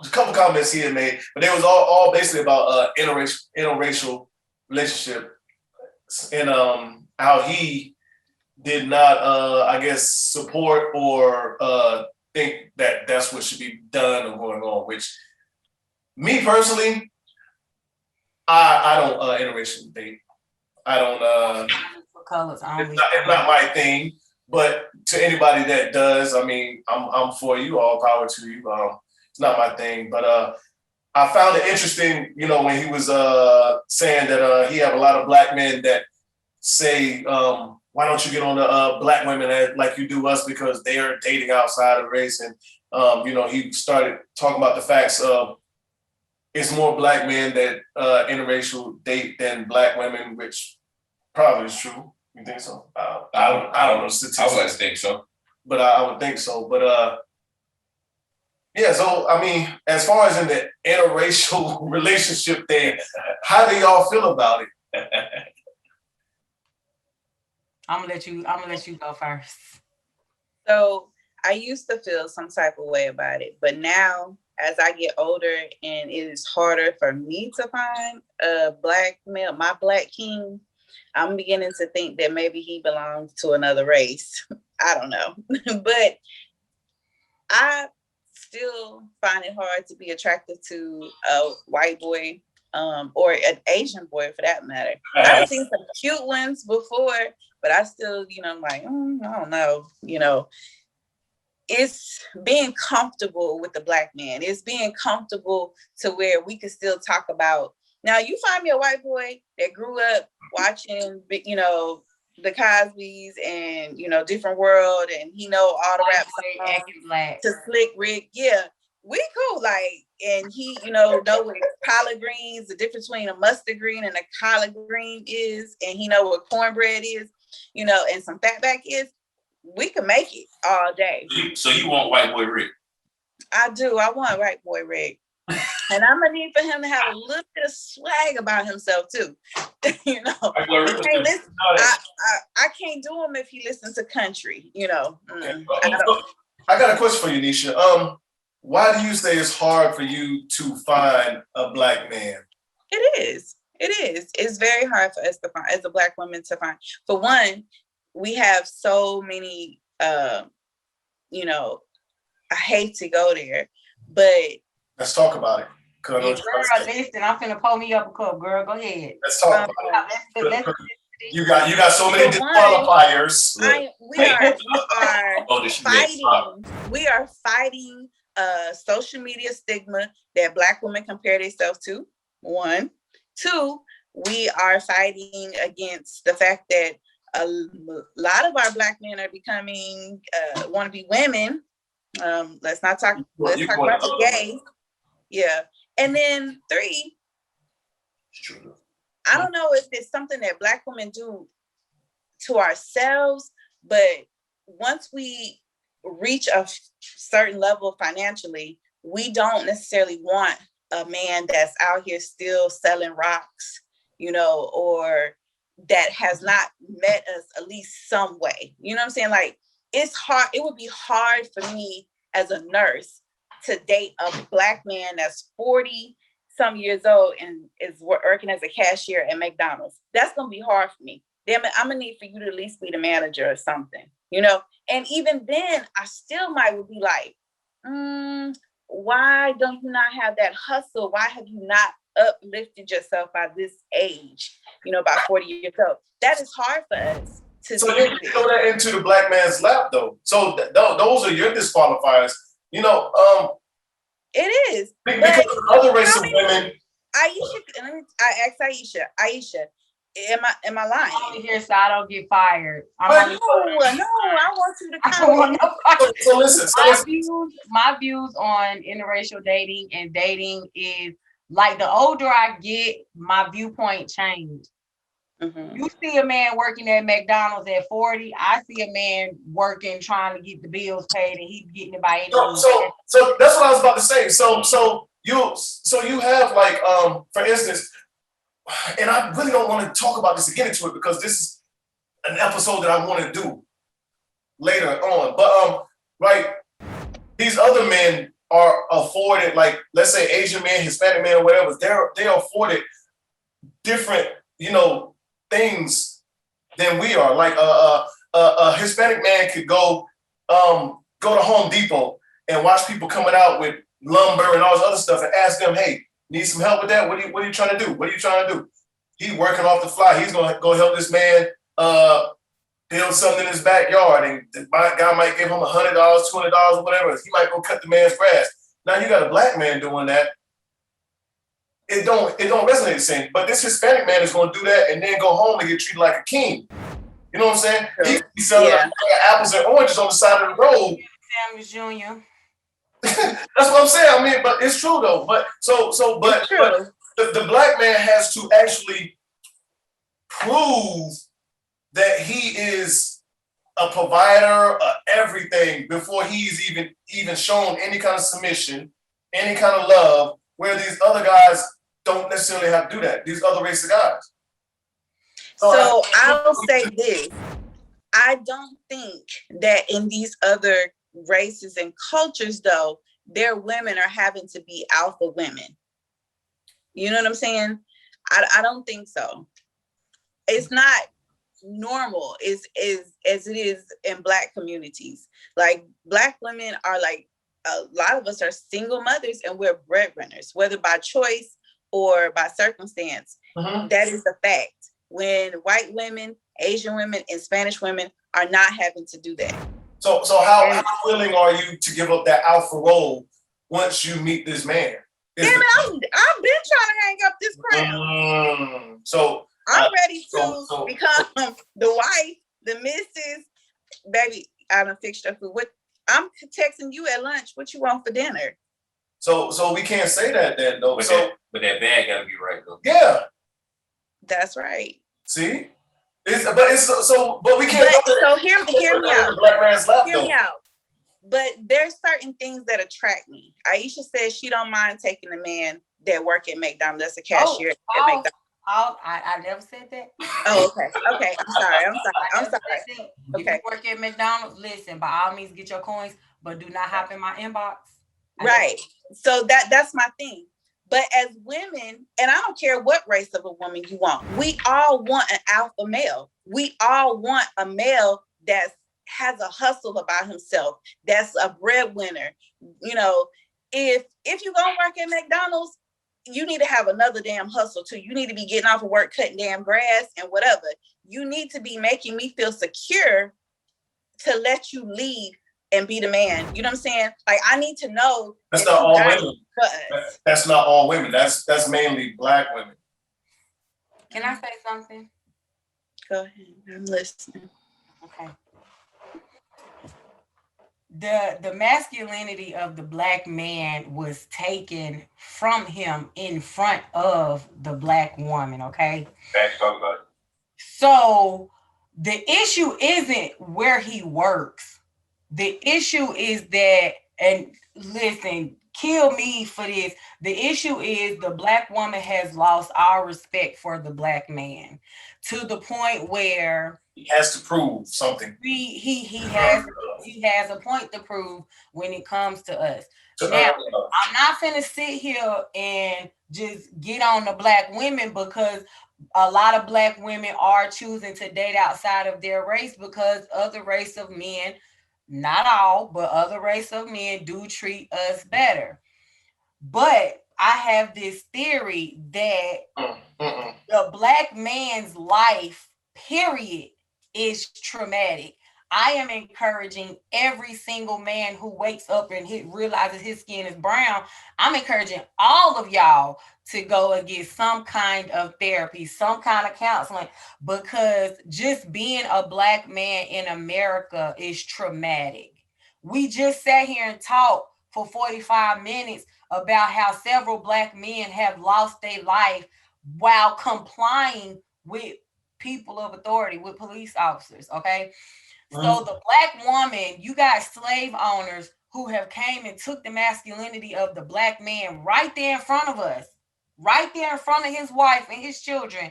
a couple comments he had made, but they was all basically about interracial relationship and how he did not I guess support or think that that's what should be done or going on. Which me personally, I don't interracial date. I don't. Colors only. It's not my thing. But to anybody that does, I mean, I'm for you. All power to you. It's not my thing, but I found it interesting, when he was saying that he have a lot of black men that say, why don't you get on the black women like you do us because they are dating outside of race. And, he started talking about the facts of it's more black men that interracial date than black women, which probably is true. You think so? I don't know statistics. I would like to think so. But I would think so. But yeah, so I mean, as far as in the interracial relationship thing, how do y'all feel about it? I'm gonna let you go first. So I used to feel some type of way about it, but now as I get older and it is harder for me to find a black male, my black king, I'm beginning to think that maybe he belongs to another race. I don't know. But I still find it hard to be attracted to a white boy, or an Asian boy for that matter. I've seen some cute ones before, but I still, I'm like, I don't know, it's being comfortable with the Black man. It's being comfortable to where we can still talk about. Now, you find me a white boy that grew up watching, the Cosbys and, Different World, and he know all the rap songs to Slick Rick. Yeah, we cool. Like, and he, know what collard greens, the difference between a mustard green and a collard green is, and he know what cornbread is, and some fatback is. We can make it all day. So you want white boy Rick? I do. I want white boy Rick. And I'm gonna need for him to have a little bit of swag about himself too. I can't do him if he listens to country. Okay. I got a question for you, Neisha. Why do you say it's hard for you to find a Black man? It is. It's very hard for us to find, as a Black woman, to find. For one, we have so many. I hate to go there, but let's talk about it. Girl, listen, I'm finna pull me up a cup, girl. Go ahead. Let's talk about it. You got so many disqualifiers. We are fighting social media stigma that Black women compare themselves to. 1, 2, we are fighting against the fact that a lot of our Black men are becoming want to be women. Let's talk about the gay. Yeah. And then 3, I don't know if it's something that Black women do to ourselves, but once we reach a certain level financially, we don't necessarily want a man that's out here still selling rocks, or that has not met us at least some way. You know what I'm saying? Like, it's hard. It would be hard for me as a nurse to date a Black man that's 40 some years old and is working as a cashier at McDonald's. That's going to be hard for me. Damn it, I'm going to need for you to at least be the manager or something, And even then, I still might would be like, why don't you not have that hustle? Why have you not uplifted yourself by this age, about 40 years old? That is hard for us to so you throw that into the Black man's lap, though. So those are your disqualifiers. It is. Because other race of women. I asked Aisha, am I lying? I'm only here so I don't get fired. No, I want you to come. So listen. My views on interracial dating and dating is, like, the older I get, my viewpoint changed. Mm-hmm. You see a man working at McDonald's at 40. I see a man working, trying to get the bills paid, and he's getting it by any means. So that's what I was about to say. So you have, like, for instance, and I really don't want to talk about this and get into it because this is an episode that I want to do later on. But right, these other men are afforded, like, let's say Asian men, Hispanic men, or whatever. They're afforded different, things than we are. Like a Hispanic man could go to Home Depot and watch people coming out with lumber and all this other stuff and ask them, hey, need some help with that? What are you trying to do? What are you trying to do? He's working off the fly. He's gonna go help this man build something in his backyard, and the guy might give him $100, $200, or whatever. He might go cut the man's grass. Now you got a Black man doing that. It don't resonate the same. But this Hispanic man is going to do that and then go home and get treated like a king. You know what I'm saying? He's selling apples and oranges on the side of the road. Samuels Jr. That's what I'm saying. I mean, but it's true though. But the Black man has to actually prove that he is a provider of everything before he's even shown any kind of submission, any kind of love, where these other guys don't necessarily have to do that. These other race of guys. So I'll say this. I don't think that in these other races and cultures, though, their women are having to be alpha women. You know what I'm saying? I don't think so. it's not normal as it is in Black communities. Like Black women are like, a lot of us are single mothers and we're breadwinners, whether by choice or by circumstance. That is the fact. When white women, Asian women, and Spanish women are not having to do that. So how willing are you to give up that alpha role once you meet this man? Damn it, I've been trying to hang up this crown. So I'm ready to become the wife, the missus. Baby, I done fixed your food. What? I'm texting you at lunch. What you want for dinner? So we can't say that then, though. But that bag gotta be right, though. Yeah. That's right. See? But we can't. So hear me out. Black man's lap, hear me out. But there's certain things that attract me. Aisha says she don't mind taking a man that work at McDonald's. That's a cashier at McDonald's. I never said that. Oh, okay. I'm sorry. If you work at McDonald's, listen, by all means get your coins, but do not hop in my inbox. Right. So that's my thing. But as women, and I don't care what race of a woman you want, we all want an alpha male. We all want a male that has a hustle about himself, that's a breadwinner. You know, if you're gonna work at McDonald's, you need to have another damn hustle too. You need to be getting off of work, cutting damn grass and whatever. You need to be making me feel secure to let you lead and be the man. You know what I'm saying? Like, I need to know. That's not all women. That's not all women. That's mainly Black women. Can I say something? Go ahead. I'm listening. Okay. The masculinity of the Black man was taken from him in front of the Black woman, okay? Let's talk about it. So the issue isn't where he works. The issue is that, and listen, kill me for this. The issue is the Black woman has lost all respect for the Black man to the point where he has to prove something. He has a point to prove when it comes to us. Now, I'm not finna sit here and just get on the Black women, because a lot of Black women are choosing to date outside of their race because other race of men, not all, but other race of men do treat us better. But I have this theory that the Black man's life, period, is traumatic. I am encouraging every single man who wakes up and realizes his skin is brown. I'm encouraging all of y'all to go and get some kind of therapy, some kind of counseling, because just being a Black man in America is traumatic. We just sat here and talked for 45 minutes about how several Black men have lost their life while complying with people of authority, with police officers, okay? So the Black woman, you got slave owners who have came and took the masculinity of the Black man right there in front of us, right there in front of his wife and his children,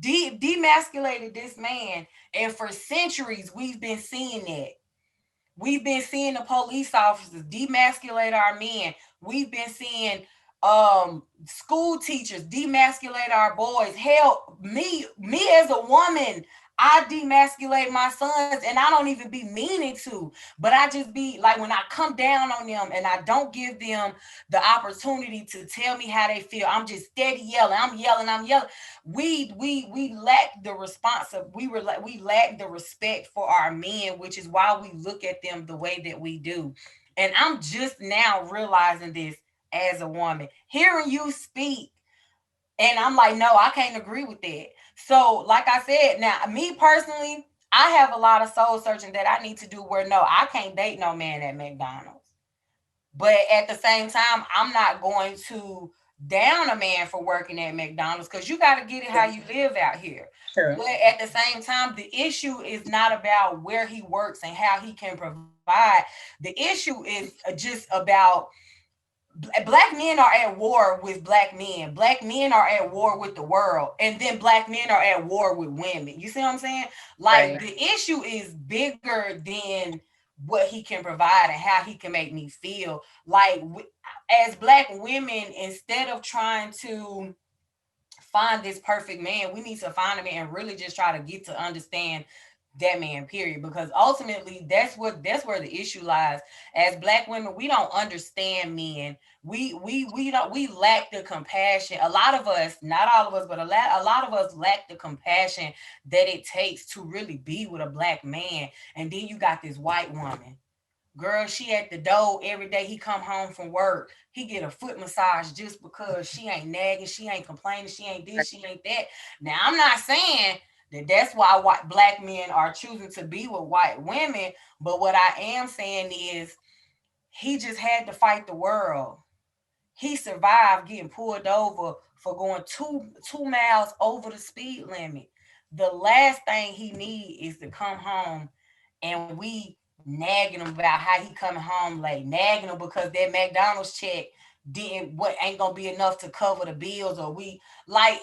demasculated this man. And for centuries, we've been seeing that. We've been seeing the police officers demasculate our men. We've been seeing school teachers demasculate our boys. Hell, me as a woman, I demasculate my sons, and I don't even be meaning to, but I just be like, when I come down on them and I don't give them the opportunity to tell me how they feel, I'm just steady yelling. I'm yelling. We lack the we lack the respect for our men, which is why we look at them the way that we do. And I'm just now realizing this as a woman, hearing you speak, and I'm like, no, I can't agree with that. So, like I said, now, me personally, I have a lot of soul searching that I need to do where, no, I can't date no man at McDonald's. But at the same time, I'm not going to down a man for working at McDonald's, because you got to get it how you live out here. Sure. But at the same time, the issue is not about where he works and how he can provide. The issue is just about Black men are at war with Black men. Black men are at war with the world. And then Black men are at war with women. You see what I'm saying? Like, right. The issue is bigger than what he can provide and how he can make me feel. Like, as Black women, instead of trying to find this perfect man. We need to find a man and really just try to get to understand that man, period. Because ultimately that's where the issue lies. As Black women, we don't understand men. We lack the compassion. A lot of us, not all of us, but a lot of us lack the compassion that it takes to really be with a Black man. And then you got this white woman. Girl, she at the door every day. He come home from work. He get a foot massage just because she ain't nagging, she ain't complaining, she ain't this, she ain't that. Now, I'm not saying that that's why Black men are choosing to be with white women. But what I am saying is he just had to fight the world. He survived getting pulled over for going two miles over the speed limit. The last thing he need is to come home and we nagging him about how he coming home late, nagging him because that McDonald's check ain't gonna be enough to cover the bills, or we like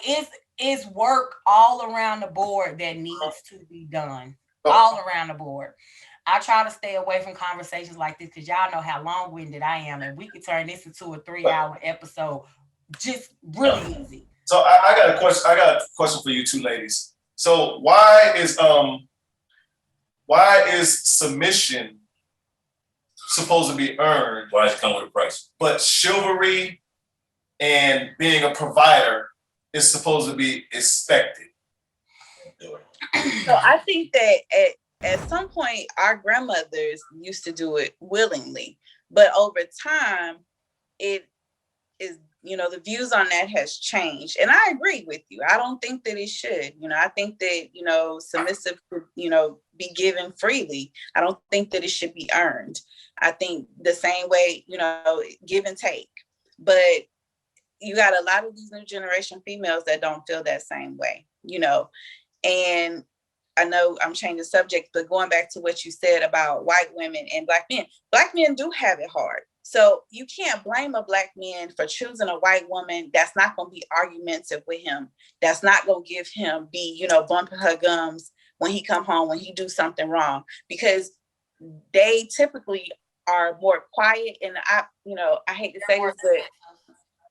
it's work all around the board that needs to be done. All around the board. I try to stay away from conversations like this because y'all know how long-winded I am, and we could turn this into a 3-hour episode just really easy. So I got a question. I got a question for you two ladies. So why is submission supposed to be earned? Why does it come with a price? But chivalry and being a provider is supposed to be expected. So I think that at some point our grandmothers used to do it willingly, but over time it is, the views on that has changed. And I agree with you. I don't think that it should. I think that, submissive, be given freely. I don't think that it should be earned. I think the same way, give and take. But you got a lot of these new generation females that don't feel that same way, and I know I'm changing the subject, but going back to what you said about white women and Black men do have it hard. So you can't blame a Black man for choosing a white woman that's not going to be argumentative with him, that's not going to give him bumping her gums when he come home, when he do something wrong, because they typically are more quiet. And I hate to say this, but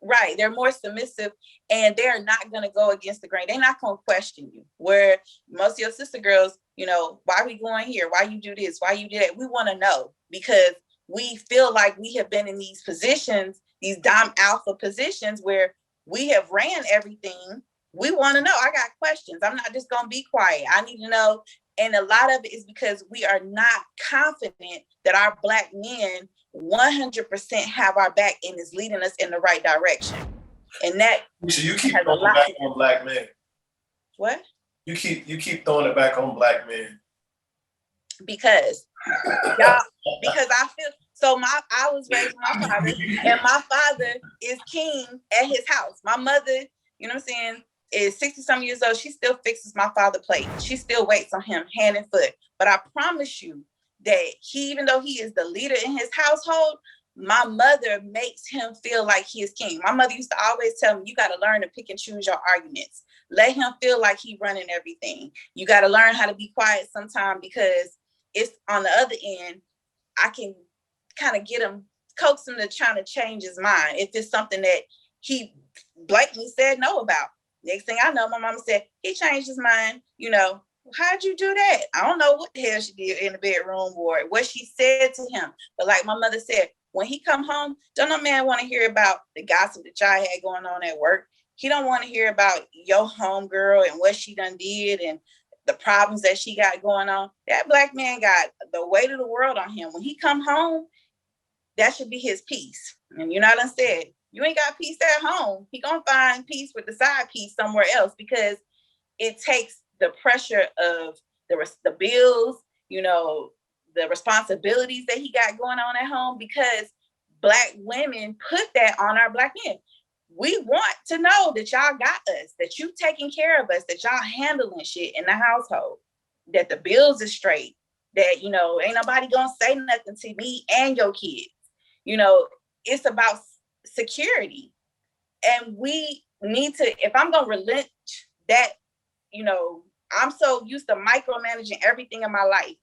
right, they're more submissive, and they're not going to go against the grain. They're not going to question you. Where most of your sister girls, why are we going here? Why you do this? Why you do that? We want to know, because we feel like we have been in these positions, these dom alpha positions where we have ran everything. We want to know. I got questions. I'm not just going to be quiet. I need to know. And a lot of it is because we are not confident that our Black men 100% have our back and is leading us in the right direction. And that so you keep throwing it back on Black men. What? You keep throwing it back on Black men. Because I feel so. I was raised with my father, and my father is king at his house. My mother, is 60-some years old. She still fixes my father's plate. She still waits on him hand and foot. But I promise you that even though he is the leader in his household, my mother makes him feel like he is king. My mother used to always tell me, you got to learn to pick and choose your arguments. Let him feel like he's running everything. You got to learn how to be quiet sometime, because it's on the other end, I can kind of get him, coax him to trying to change his mind if it's something that he blatantly said no about. Next thing I know, my mama said, he changed his mind. How'd you do that? I don't know what the hell she did in the bedroom or what she said to him. But like my mother said, when he come home, don't no man want to hear about the gossip that y'all had going on at work. He don't want to hear about your homegirl and what she done did and the problems that she got going on. That Black man got the weight of the world on him. When he come home, that should be his peace. And what I said, you ain't got peace at home. He gonna find peace with the side piece somewhere else, because it takes the pressure of the bills, the responsibilities that he got going on at home, because Black women put that on our Black men. We want to know that y'all got us, that you taking care of us, that y'all handling shit in the household, that the bills is straight, that, ain't nobody gonna say nothing to me and your kids. It's about security. And we need to, if I'm gonna relent that, I'm so used to micromanaging everything in my life.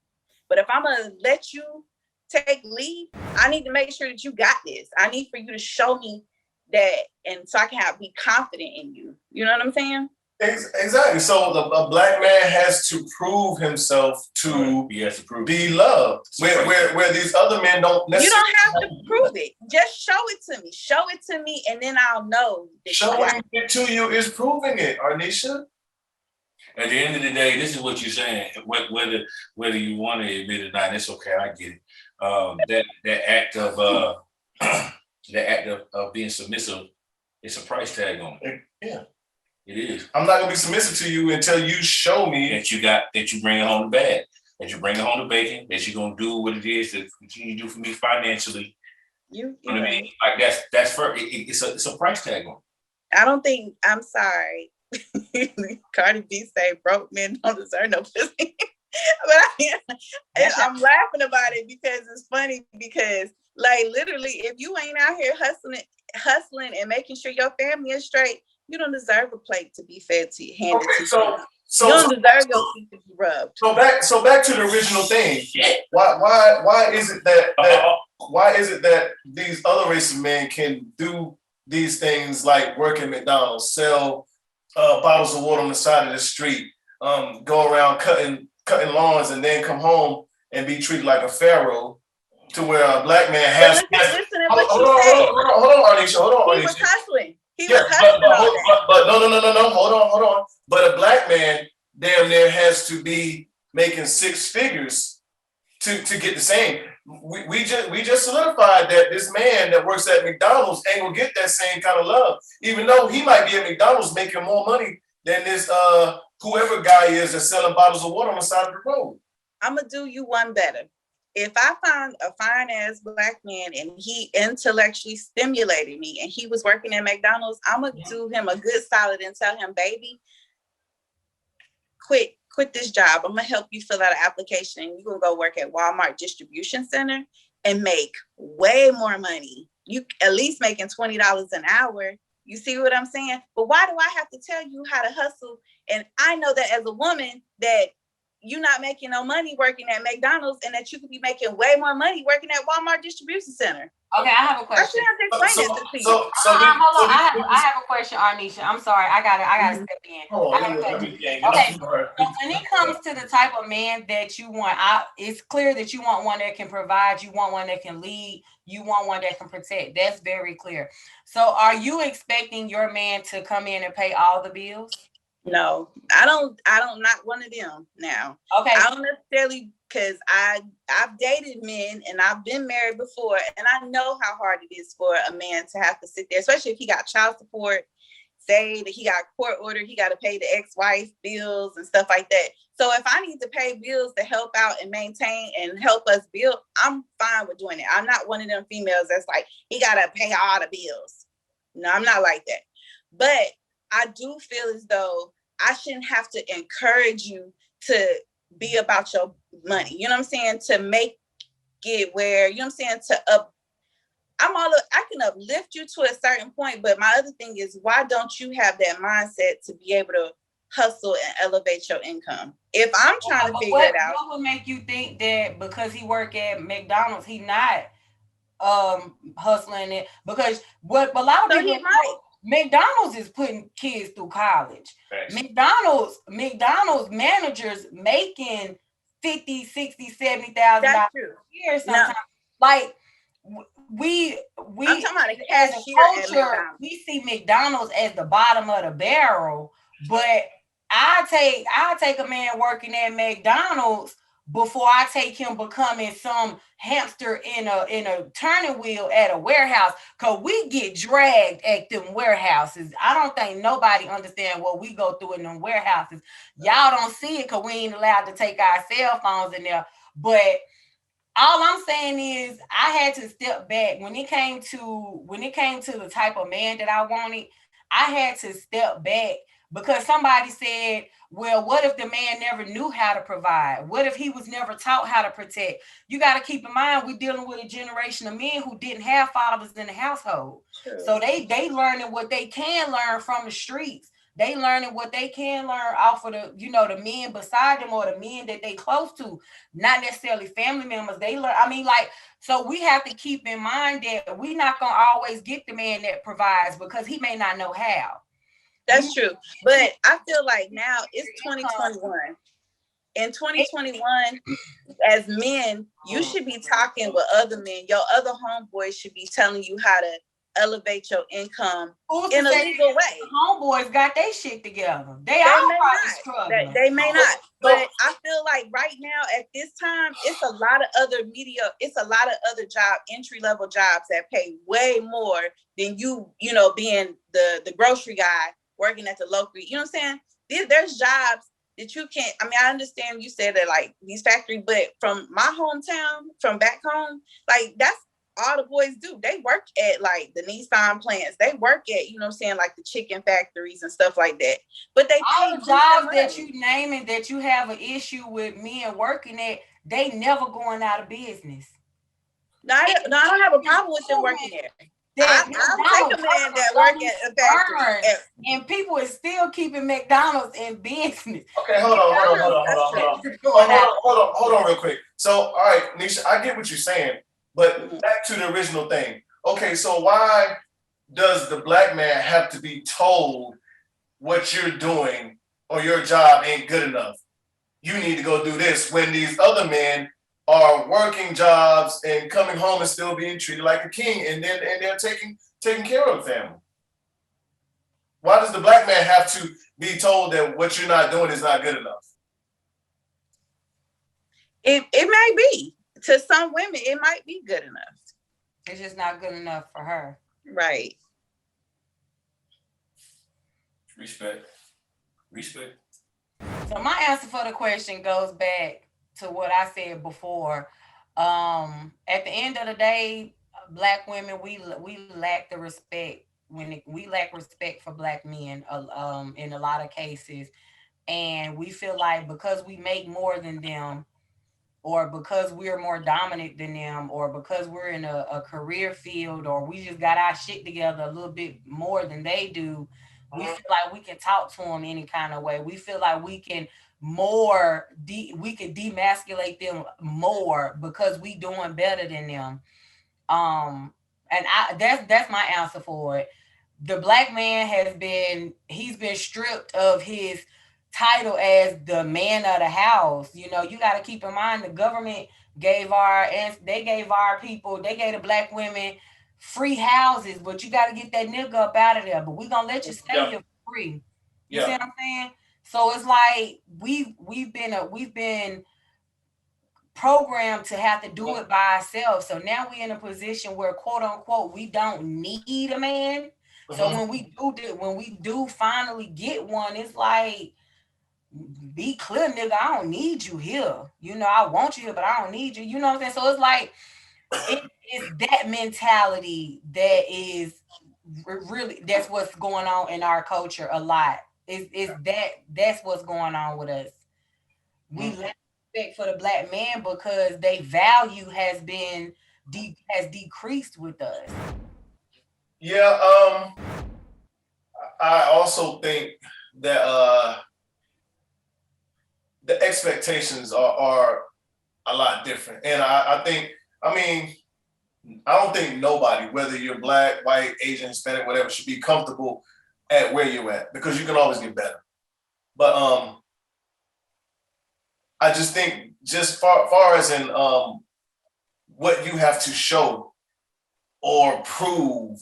But if I'm gonna let you take lead, I need to make sure that you got this. I need for you to show me that, and so I can be confident in you. You know what I'm saying? Exactly. So a black man has to prove himself to be loved, where these other men don't necessarily. You don't have to prove it. Just show it to me. Show it to me, and then I'll know. Showing it to you is proving it, Aisha. At the end of the day, this is what you're saying. Whether you want to admit it or not, it's okay. I get it. That act of being submissive, it's a price tag on it. Yeah. It is. I'm not gonna be submissive to you until you show me that you bring it home to bed, that you bring it home to bacon, that you're gonna do what it is that you do for me financially. You know what I mean? Like that's for it's a price tag on it. I don't think, I'm sorry. Cardi B say broke men don't deserve no pussy. But I'm laughing about it because it's funny, because like literally if you ain't out here hustling and making sure your family is straight, you don't deserve a plate to be fed to you, handed to you. So you don't deserve your feet to be rubbed. So back to the original thing. Why is it that these other race of men can do these things like work at McDonald's, sell bottles of water on the side of the street, go around cutting lawns, and then come home and be treated like a pharaoh, to where a black man has. Listen to what you said. Hold on, Aisha. He was hustling. But no. Hold on. But a black man damn near has to be making six figures to get the same. We just solidified that this man that works at McDonald's ain't gonna get that same kind of love, even though he might be at McDonald's making more money than this whoever guy is that's selling bottles of water on the side of the road. I'm gonna do you one better. If I find a fine ass black man and he intellectually stimulated me and he was working at McDonald's, I'm gonna do him a good solid and tell him, baby, quit this job. I'm gonna help you fill out an application and you're gonna go work at Walmart distribution center and make way more money. You at least making $20 an hour. You see what I'm saying? But why do I have to tell you how to hustle? And I know that as a woman that you're not making no money working at McDonald's and that you could be making way more money working at Walmart distribution center. Okay, I have a question. I should have to explain this to you. Hold on. I have a question, Aisha. I'm sorry. I gotta step in. Okay. So when it comes to the type of man that you want, it's clear that you want one that can provide, you want one that can lead, you want one that can protect. That's very clear. So are you expecting your man to come in and pay all the bills? No, I don't, not one of them now. Okay. I don't necessarily, because I've dated men and I've been married before, and I know how hard it is for a man to have to sit there, especially if he got child support, say that he got court order, he got to pay the ex-wife bills and stuff like that. So if I need to pay bills to help out and maintain and help us build, I'm fine with doing it. I'm not one of them females that's like, he got to pay all the bills. No, I'm not like that. But I do feel as though I shouldn't have to encourage you to be about your money. You know what I'm saying? To make it where, you know what I'm saying? I can uplift you to a certain point, but my other thing is, why don't you have that mindset to be able to hustle and elevate your income? If I'm trying to figure it out. What would make you think that because he work at McDonald's, he not hustling it? Because what a lot of people McDonald's is putting kids through college. Right. McDonald's managers making $50,000, $60,000, $70,000 a year sometimes. Like we as a culture, we see McDonald's as the bottom of the barrel, but I take a man working at McDonald's before I take him becoming some hamster in a turning wheel at a warehouse, because we get dragged at them warehouses. I don't think nobody understand what we go through in them warehouses. Y'all don't see it because we ain't allowed to take our cell phones in there. But all I'm saying is I had to step back when it came to the type of man that I wanted. I had to step back because somebody said, well, what if the man never knew how to provide? What if he was never taught how to protect? You got to keep in mind, we're dealing with a generation of men who didn't have fathers in the household. True. So they learning what they can learn from the streets. They learning what they can learn off of the, the men beside them or the men that they close to, not necessarily family members. They learn, so we have to keep in mind that we're not gonna always get the man that provides because he may not know how. That's true. But I feel like now it's 2021. In 2021, as men, you should be talking with other men. Your other homeboys should be telling you how to elevate your income in a legal way. Homeboys got their shit together. They all probably struggling. They may not. But I feel like right now at this time, it's a lot of other entry-level jobs that pay way more than you being the grocery guy working at the local, you know what I'm saying? There's jobs that you can't, I understand you said that like these factories, but from my hometown, from back home, like that's all the boys do. They work at like the Nissan plants. They work at, like the chicken factories and stuff like that. But they all the jobs that you naming that you have an issue with men working at, they never going out of business. No, I don't have a problem with them working there. I'll take a man that work at a factory. And people is still keeping McDonald's in business. Okay, hold on real quick. So, all right, Neisha, I get what you're saying, but back to the original thing. Okay, so why does the black man have to be told what you're doing or your job ain't good enough? You need to go do this when these other men are working jobs and coming home and still being treated like a king, and they're taking care of the family. Why does the black man have to be told that what you're not doing is not good enough? It may be. To some women, it might be good enough. It's just not good enough for her. Right. Respect. So my answer for the question goes back to what I said before. At the end of the day, black women, we lack the respect we lack respect for black men in a lot of cases, and we feel like because we make more than them, or because we're more dominant than them, or because we're in a career field, or we just got our shit together a little bit more than they do, we feel like we can talk to them any kind of way. We feel like we can we can demasculate them more because we doing better than them. And that's my answer for it. The black man he's been stripped of his title as the man of the house. You got to keep in mind the government gave the black women free houses, but you got to get that nigga up out of there. But we gonna let you stay here for free. You see what I'm saying? So it's like we've been programmed to have to do it by ourselves. So now we're in a position where, quote unquote, we don't need a man. So when we do finally get one, it's like, be clear, nigga, I don't need you here. I want you here, but I don't need you. You know what I'm saying? So it's like it's that mentality that is really, that's what's going on in our culture a lot. That's what's going on with us. We lack respect for the black man because their value has decreased with us. Yeah, I also think that the expectations are a lot different, and I don't think nobody, whether you're black, white, Asian, Hispanic, whatever, should be comfortable at where you're at, because you can always get better. But I just think, just far as in what you have to show or prove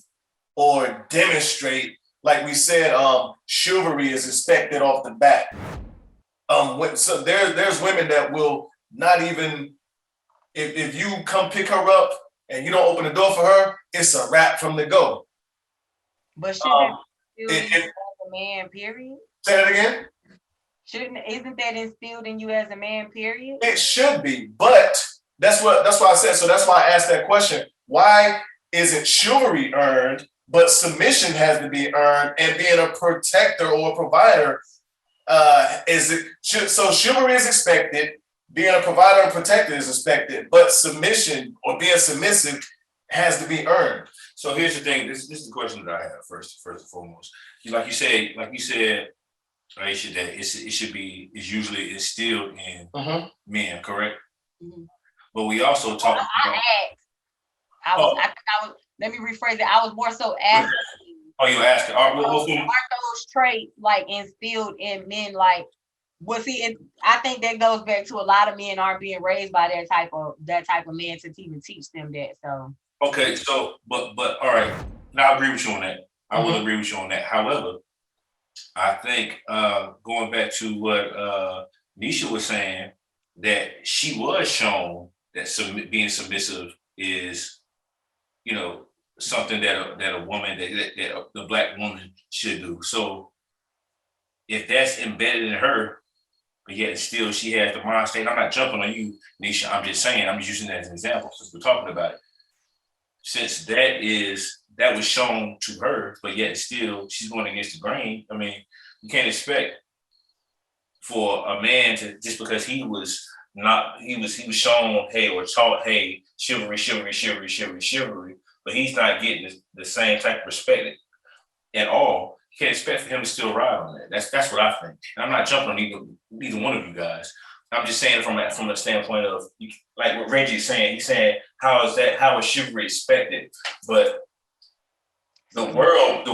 or demonstrate, like we said, chivalry is expected off the bat. So there's women that will not even, if you come pick her up and you don't open the door for her, it's a wrap from the go. But shouldn't that instill in you as a man, period? Say that again? Isn't that instilled in you as a man, period? It should be, but that's why I said, so that's why I asked that question. Why isn't chivalry earned, but submission has to be earned, and being a protector or a provider so chivalry is expected, being a provider and protector is expected, but submission or being submissive has to be earned. So here's the thing. This is the question that I have first and foremost. Like you said, Aisha, that it's usually instilled in men, correct? Mm-hmm. But we also talk about. Let me rephrase it. I was more so asking. Oh, you asking? Are those traits like instilled in men? Like, I think that goes back to a lot of men aren't being raised by that type of man to even teach them that. So okay, so but all right, now I agree with you on that. I will agree with you on that. However, I think going back to what Neisha was saying, that she was shown that being submissive is, something that a woman that the Black woman should do. So if that's embedded in her, but yet still she has the mind state. I'm not jumping on you, Neisha. I'm just saying, I'm just using that as an example since we're talking about it. Since that was shown to her, but yet still she's going against the grain. I mean, you can't expect for a man to, just because he was shown, hey, or taught, hey, chivalry, but he's not getting the same type of respect at all. You can't expect for him to still ride on that. That's what I think. And I'm not jumping on either one of you guys. I'm just saying from a standpoint of, like what Reggie's saying. He's saying, how is chivalry expected? But the world,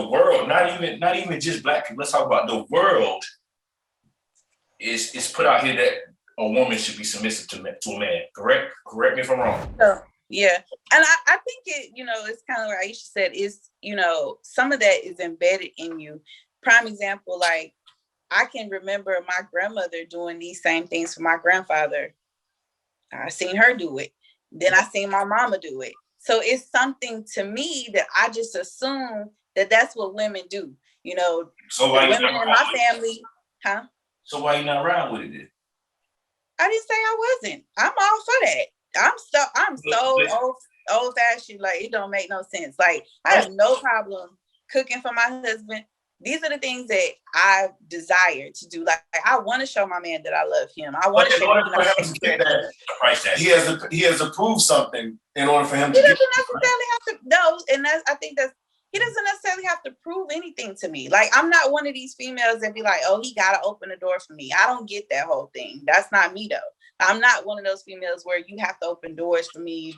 not even just Black people. Let's talk about the world. Is put out here that a woman should be submissive to a man. Correct me if I'm wrong. Yeah, and I think it's kind of what Aisha said. Is some of that is embedded in you. Prime example, like I can remember my grandmother doing these same things for my grandfather. I seen her do it. Then I seen my mama do it. So it's something to me that I just assume that that's what women do. So why women in my family, huh? So why you not around with it then? I didn't say I wasn't. I'm all for that. I'm so old fashioned. Like, it don't make no sense. Like, I have no problem cooking for my husband. These are the things that I desire to do. Like, I want to show my man that I love him. I want to show him that he has to prove something in order for him to. He doesn't necessarily have to. No, and he doesn't necessarily have to prove anything to me. Like, I'm not one of these females that be like, oh, he got to open the door for me. I don't get that whole thing. That's not me, though. I'm not one of those females where you have to open doors for me,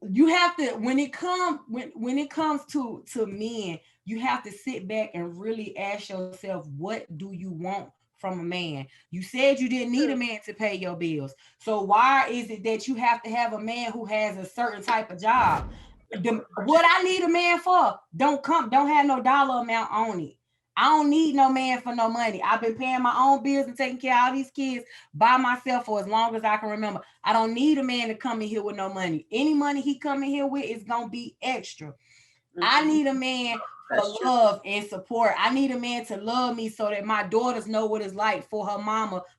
You have to, when it comes to men, you have to sit back and really ask yourself, what do you want from a man? You said you didn't need a man to pay your bills. So why is it that you have to have a man who has a certain type of job? What I need a man for don't have no dollar amount on it. I don't need no man for no money. I've been paying my own bills and taking care of all these kids by myself for as long as I can remember. I don't need a man to come in here with no money. Any money he come in here with is gonna be extra. I need a man for love and support. I need a man to love me so that my daughters know what it's like for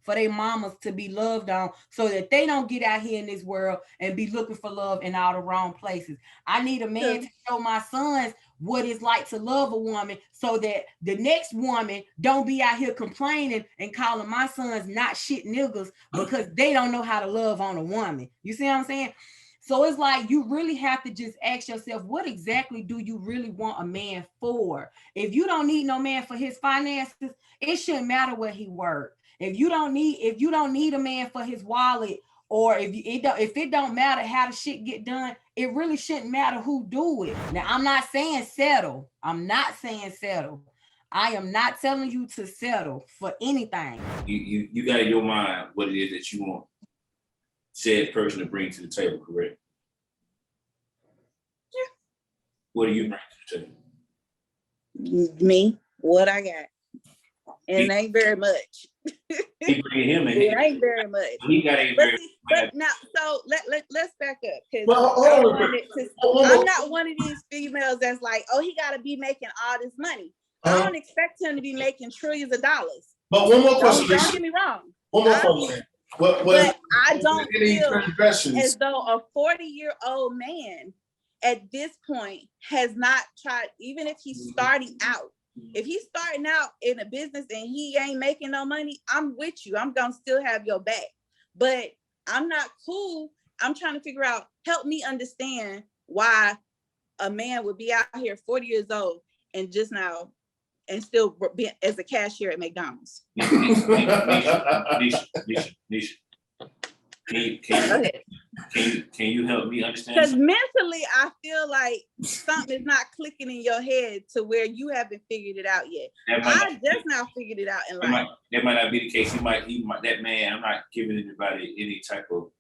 their mamas to be loved on, so that they don't get out here in this world and be looking for love in all the wrong places. I need a man to show my sons what it's like to love a woman, so that the next woman don't be out here complaining and calling my sons not shit niggas because they don't know how to love on a woman. You see what I'm saying? So it's like, you really have to just ask yourself, what exactly do you really want a man for? If you don't need no man for his finances, it shouldn't matter where he works. If you don't need a man for his wallet, or if it don't matter how the shit get done, it really shouldn't matter who do it. Now, I'm not saying settle. I am not telling you to settle for anything. You got in your mind what it is that you want said person to bring to the table, correct? Yeah. What do you bring to the table? Me, what I got. And it ain't very much. He bring him in. It ain't very much. He got a but now, so let's back up, because well, I'm not one of these females that's like, oh, he got to be making all this money. I don't expect him to be making trillions of dollars. But one more question. Don't get me wrong. One more question. But I don't feel as though a 40-year-old man at this point has not tried, even if he's starting out. If he's starting out in a business and he ain't making no money, I'm with you. I'm gonna still have your back. But I'm not cool I'm trying to figure out, help me understand why a man would be out here 40 years old and just now and still be as a cashier at McDonald's. Neisha. Can you help me understand? Because mentally, I feel like something is not clicking in your head to where you haven't figured it out yet. I just now figured it out in life. That might not be the case. He might that man. I'm not giving anybody any type of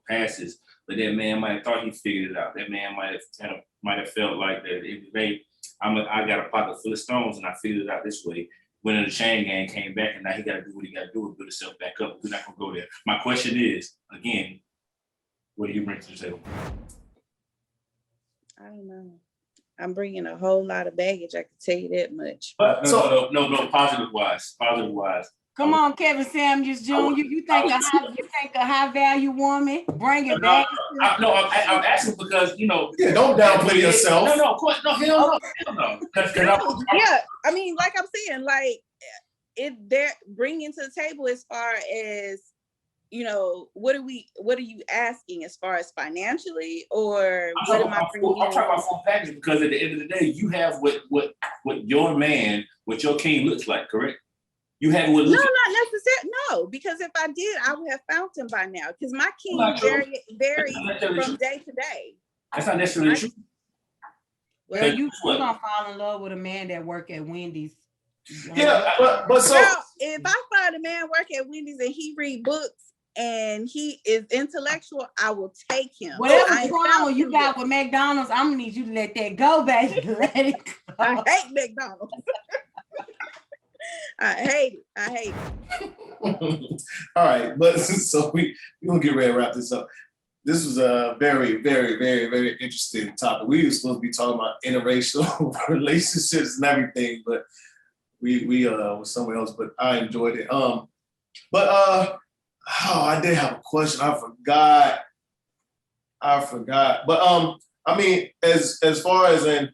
passes, but that man might have thought he figured it out. That man might have felt like that. I got a pocket full of stones and I figured it out this way. Went in the chain gang, came back, and now he got to do what he got to do and build himself back up. We're not gonna go there. My question is, again, what do you bring to the table? I don't know. I'm bringing a whole lot of baggage. I can tell you that much. But no, positive wise. Come on, Kevin Samuels Jr. You think a high value woman? Bring it back. I'm asking because don't downplay yourself. Hell no. Yeah, I mean, like I'm saying, like they're bringing to the table as far as what are you asking as far as financially, or what am I bringing? I'm talking about full package because at the end of the day, you have what your man, what your king looks like, correct? You had what? No, not necessarily. No, because if I did, I would have found him by now. Because my king vary from day to day. That's not necessarily true. Well, you're gonna fall in love with a man that work at Wendy's. Yeah, but so girl, if I find a man work at Wendy's and he read books and he is intellectual, I will take him. Whatever problem you got with McDonald's, I'm gonna need you to let that go, baby. Let it go. I hate McDonald's. I hate it. All right, but so we're gonna get ready to wrap this up. This was a very, very, very, very interesting topic. We were supposed to be talking about interracial relationships and everything, but we was somewhere else. But I enjoyed it. I did have a question. I forgot. But I mean, as far as in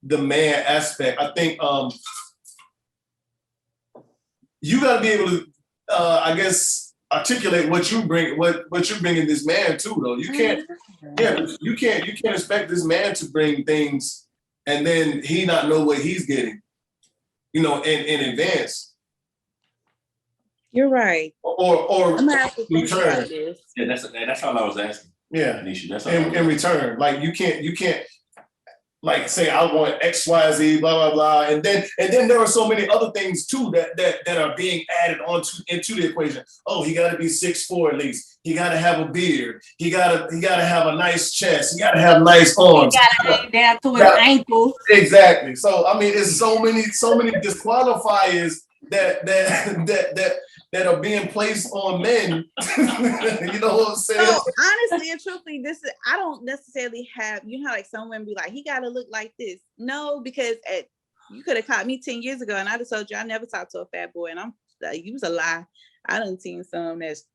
the man aspect, I think you got to be able to, I guess, articulate what you bring, what you're bringing this man to, though. You can't, you can't expect this man to bring things and then he not know what he's getting, in advance. You're right. Or I'm gonna have to think about this. Yeah, that's all I was asking. Yeah, Aisha, that's all in return, like you can't. Like say I want X, Y, Z, blah blah blah, and then there are so many other things too that are being added into the equation. Oh, he got to be 6'4" at least. He got to have a beard. He got to have a nice chest. He got to have nice arms. He got to hang down to his ankles. Exactly. So I mean, it's so many disqualifiers that are being placed on men. You know what I'm saying? So honestly and truthfully, I don't necessarily have, how like some women be like, he gotta look like this. No, because you could have caught me 10 years ago and I just told you I never talked to a fat boy, and you was a lie. I done seen some that's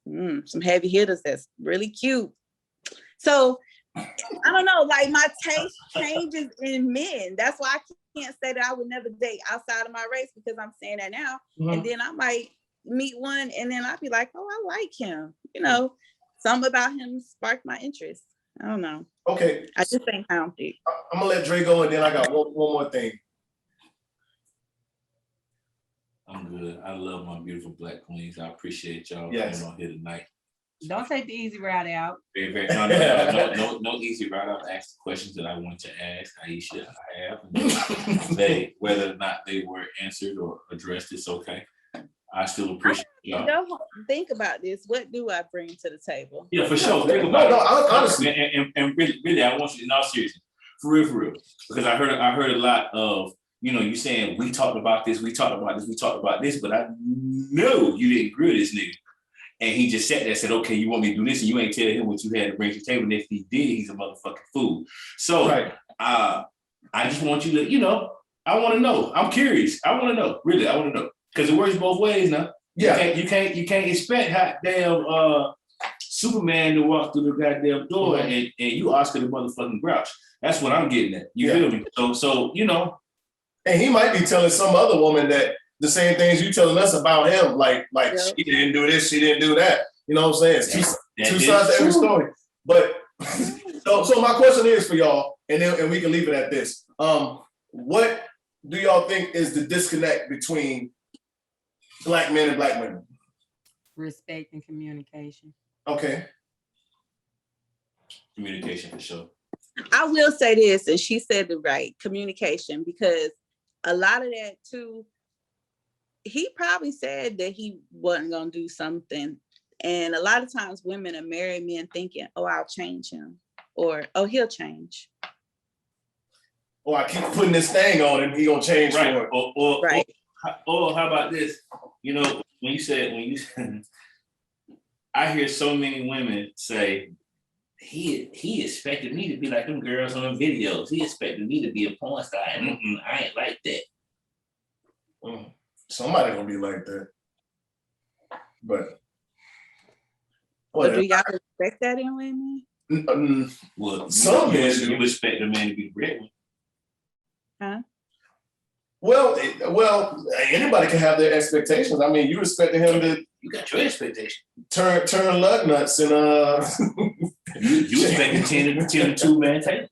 some heavy hitters that's really cute. So I don't know, like my taste changes in men. That's why I can't say that I would never date outside of my race, because I'm saying that now. Mm-hmm. And then I might meet one and then I'd be like, oh, I like him. Something about him sparked my interest. I don't know. Okay. I just ain't counted. I'm gonna let Dre go and then I got one more thing. I'm good. I love my beautiful black queens. I appreciate y'all coming on here tonight. Don't take the easy route out. Very, very, no easy route out. I asked the questions that I want to ask Aisha. I have. Whether or not they were answered or addressed, it's okay. I still appreciate y'all. Don't think about this. What do I bring to the table? Yeah, for sure. Think about it. Honestly, and really, I want you, in all seriousness, for real, because I heard a lot of you saying we talked about this, but I know you didn't grill this nigga. And he just sat there and said, okay, you want me to do this? And you ain't telling him what you had to bring to the table. And if he did, he's a motherfucking fool. So right. I just want you to, I want to know. I'm curious. I want to know. Really, I want to know. Because it works both ways now. Yeah. You can't expect hot damn Superman to walk through the goddamn door and you Oscar the motherfucking Grouch. That's what I'm getting at. You feel me? So And he might be telling some other woman that the same things you telling us about him, like she didn't do this, she didn't do that. You know what I'm saying? It's two sides to every story. But so my question is for y'all, and we can leave it at this. What do y'all think is the disconnect between Black men and Black women? Respect and communication. Okay. Communication for sure. I will say this, and she said it right, communication, because a lot of that too, he probably said that he wasn't gonna do something. And a lot of times women are married men thinking, oh, I'll change him, or oh, he'll change. Or I keep putting this thing on him, he gonna change Right. for it. Right. Or how about this? You know, when you said I hear so many women say, he expected me to be like them girls on the videos. He expected me to be a porn star. And I ain't like that. Somebody gonna be like that. But But do y'all expect that in women? Well, some men do. You expect a man to be real. Huh? Well, anybody can have their expectations. I mean, you expected him to You got your expectation. turn lug nuts and You expecting 10 to 2 man take.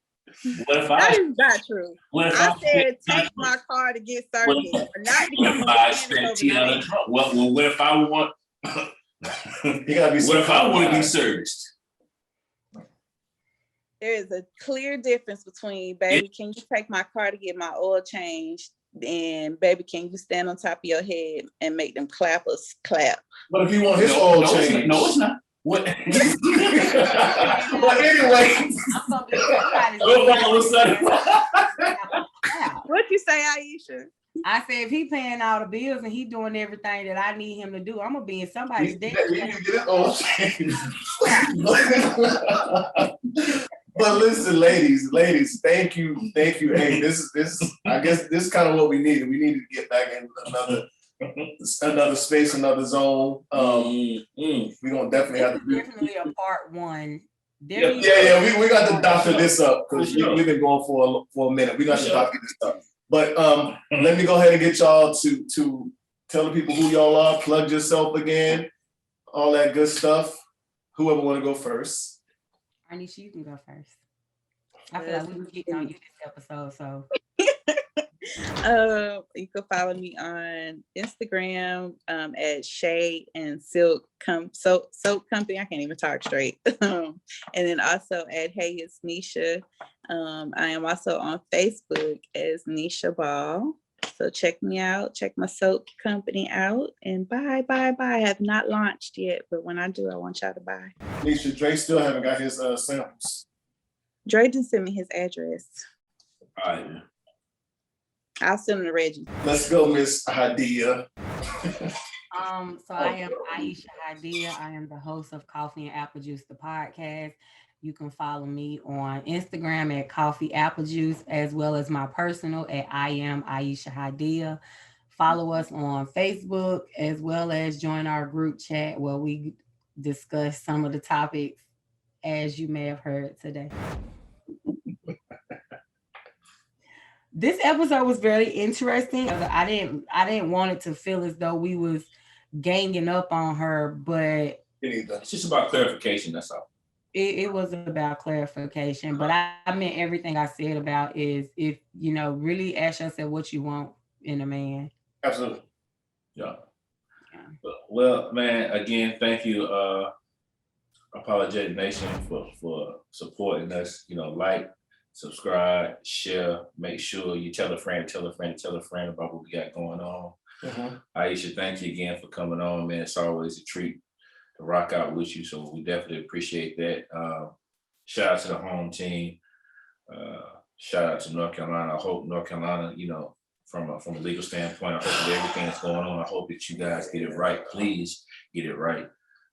What if That is not true. What if I said take my car to get service, but not become I a expect mechanic $10? overnight. Well, what if I want? you gotta be. What if I want to be serviced? There is a clear difference between, baby, can you take my car to get my oil changed? And baby, can you stand on top of your head and make them clappers clap? But if you want his oil change, no, it's not. What? But anyway, I'm gonna be somebody's all of a sudden. What you say, Aisha? I said if he paying all the bills and he doing everything that I need him to do, I'm gonna be in somebody's debt. you can get his oil change. But listen, ladies, thank you. Hey, this I guess this is kind of what we needed. We needed to get back in another space, another zone. We gonna definitely have to do Definitely a part one. Yeah. We got to doctor this up because we've been going for a minute. We got to doctor this up. But let me go ahead and get y'all to tell the people who y'all are, plug yourself again, all that good stuff. Whoever want to go first. Aisha, you can go first. I feel like we were getting on you this episode, so. You can follow me on Instagram at Shade and Silk Soap Company. I can't even talk straight. And then also at Hey It's Neisha. I am also on Facebook as Neisha Ball. So check me out, check my soap company out, and bye. I have not launched yet, but when I do, I want y'all to buy. Neisha, Dre still haven't got his samples. Dre just sent me his address. All right. I'll send him to Reggie. Let's go, Miss Hadia. So I am Aisha Hadia. I am the host of Coffee and Apple Juice, the podcast. You can follow me on Instagram at Coffee Apple Juice, as well as my personal at I am Aisha Hadia. Follow us on Facebook, as well as join our group chat where we discuss some of the topics as you may have heard today. This episode was very interesting. I didn't want it to feel as though we was ganging up on her, but it's just about clarification. That's all. It was about clarification, but I meant everything I said about is if really ask yourself what you want in a man. Absolutely. Yeah. Well, man, again, thank you, Apologetic Nation, for supporting us. Like, subscribe, share, make sure you tell a friend about what we got going on. Aisha, thank you again for coming on, man. It's always a treat to rock out with you, so we definitely appreciate that. Shout out to the home team. Shout out to North Carolina. I hope North Carolina, from a legal standpoint, I hope that everything that's going on, I hope that you guys get it right. Please get it right.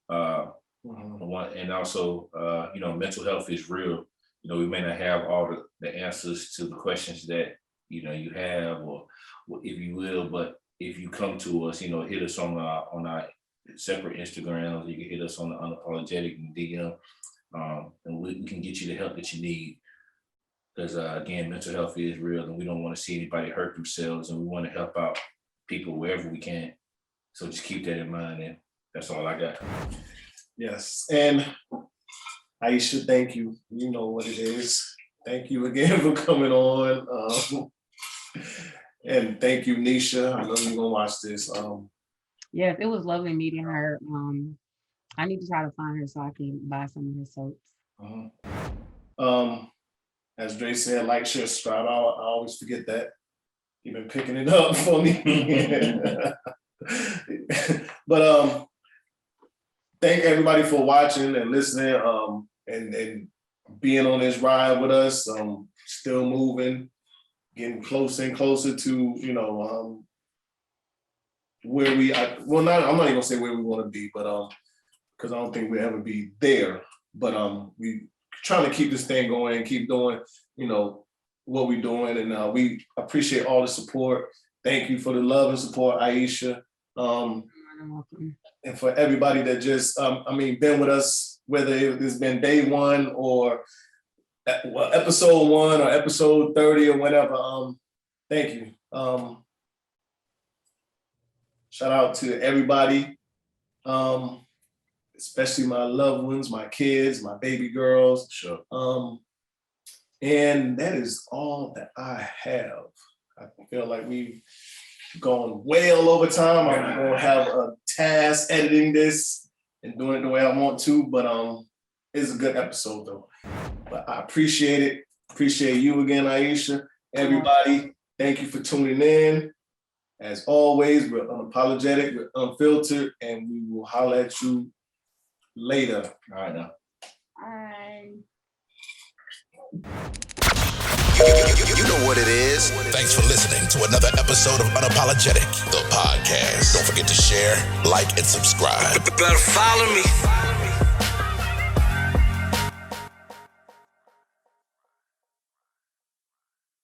And also, mental health is real. We may not have all the answers to the questions that you have, or if you will, but if you come to us, hit us on our separate Instagrams. You can hit us on the Unapologetic and DM, and we can get you the help that you need. Because again, mental health is real, and we don't want to see anybody hurt themselves, and we want to help out people wherever we can. So just keep that in mind, and that's all I got. Yes. And Aisha, thank you. You know what it is. Thank you again for coming on. And thank you, Neisha. I know you're gonna watch this. Yes, it was lovely meeting her. I need to try to find her so I can buy some of her soaps. As Dre said, like, share, subscribe. I always forget that. You've been picking it up for me. But thank everybody for watching and listening, and being on this ride with us. Still moving, getting closer and closer to where I'm not even gonna say where we want to be, but because I don't think we'll ever be there. But we trying to keep this thing going and keep doing what we're doing, and we appreciate all the support. Thank you for the love and support, Aisha. And for everybody that just been with us, whether it's been day one or episode 1 or episode 30 or whatever. Thank you. Shout out to everybody, especially my loved ones, my kids, my baby girls. Sure. And that is all that I have. I feel like we've gone well over time. I'm gonna have a task editing this and doing it the way I want to, but it's a good episode though. But I appreciate it. Appreciate you again, Aisha. Everybody, thank you for tuning in. As always, we're unapologetic, we're unfiltered, and we will holler at you later. All right now. Bye. You know what it is. Thanks for listening to another episode of Unapologetic, the podcast. Don't forget to share, like, and subscribe. Better follow me.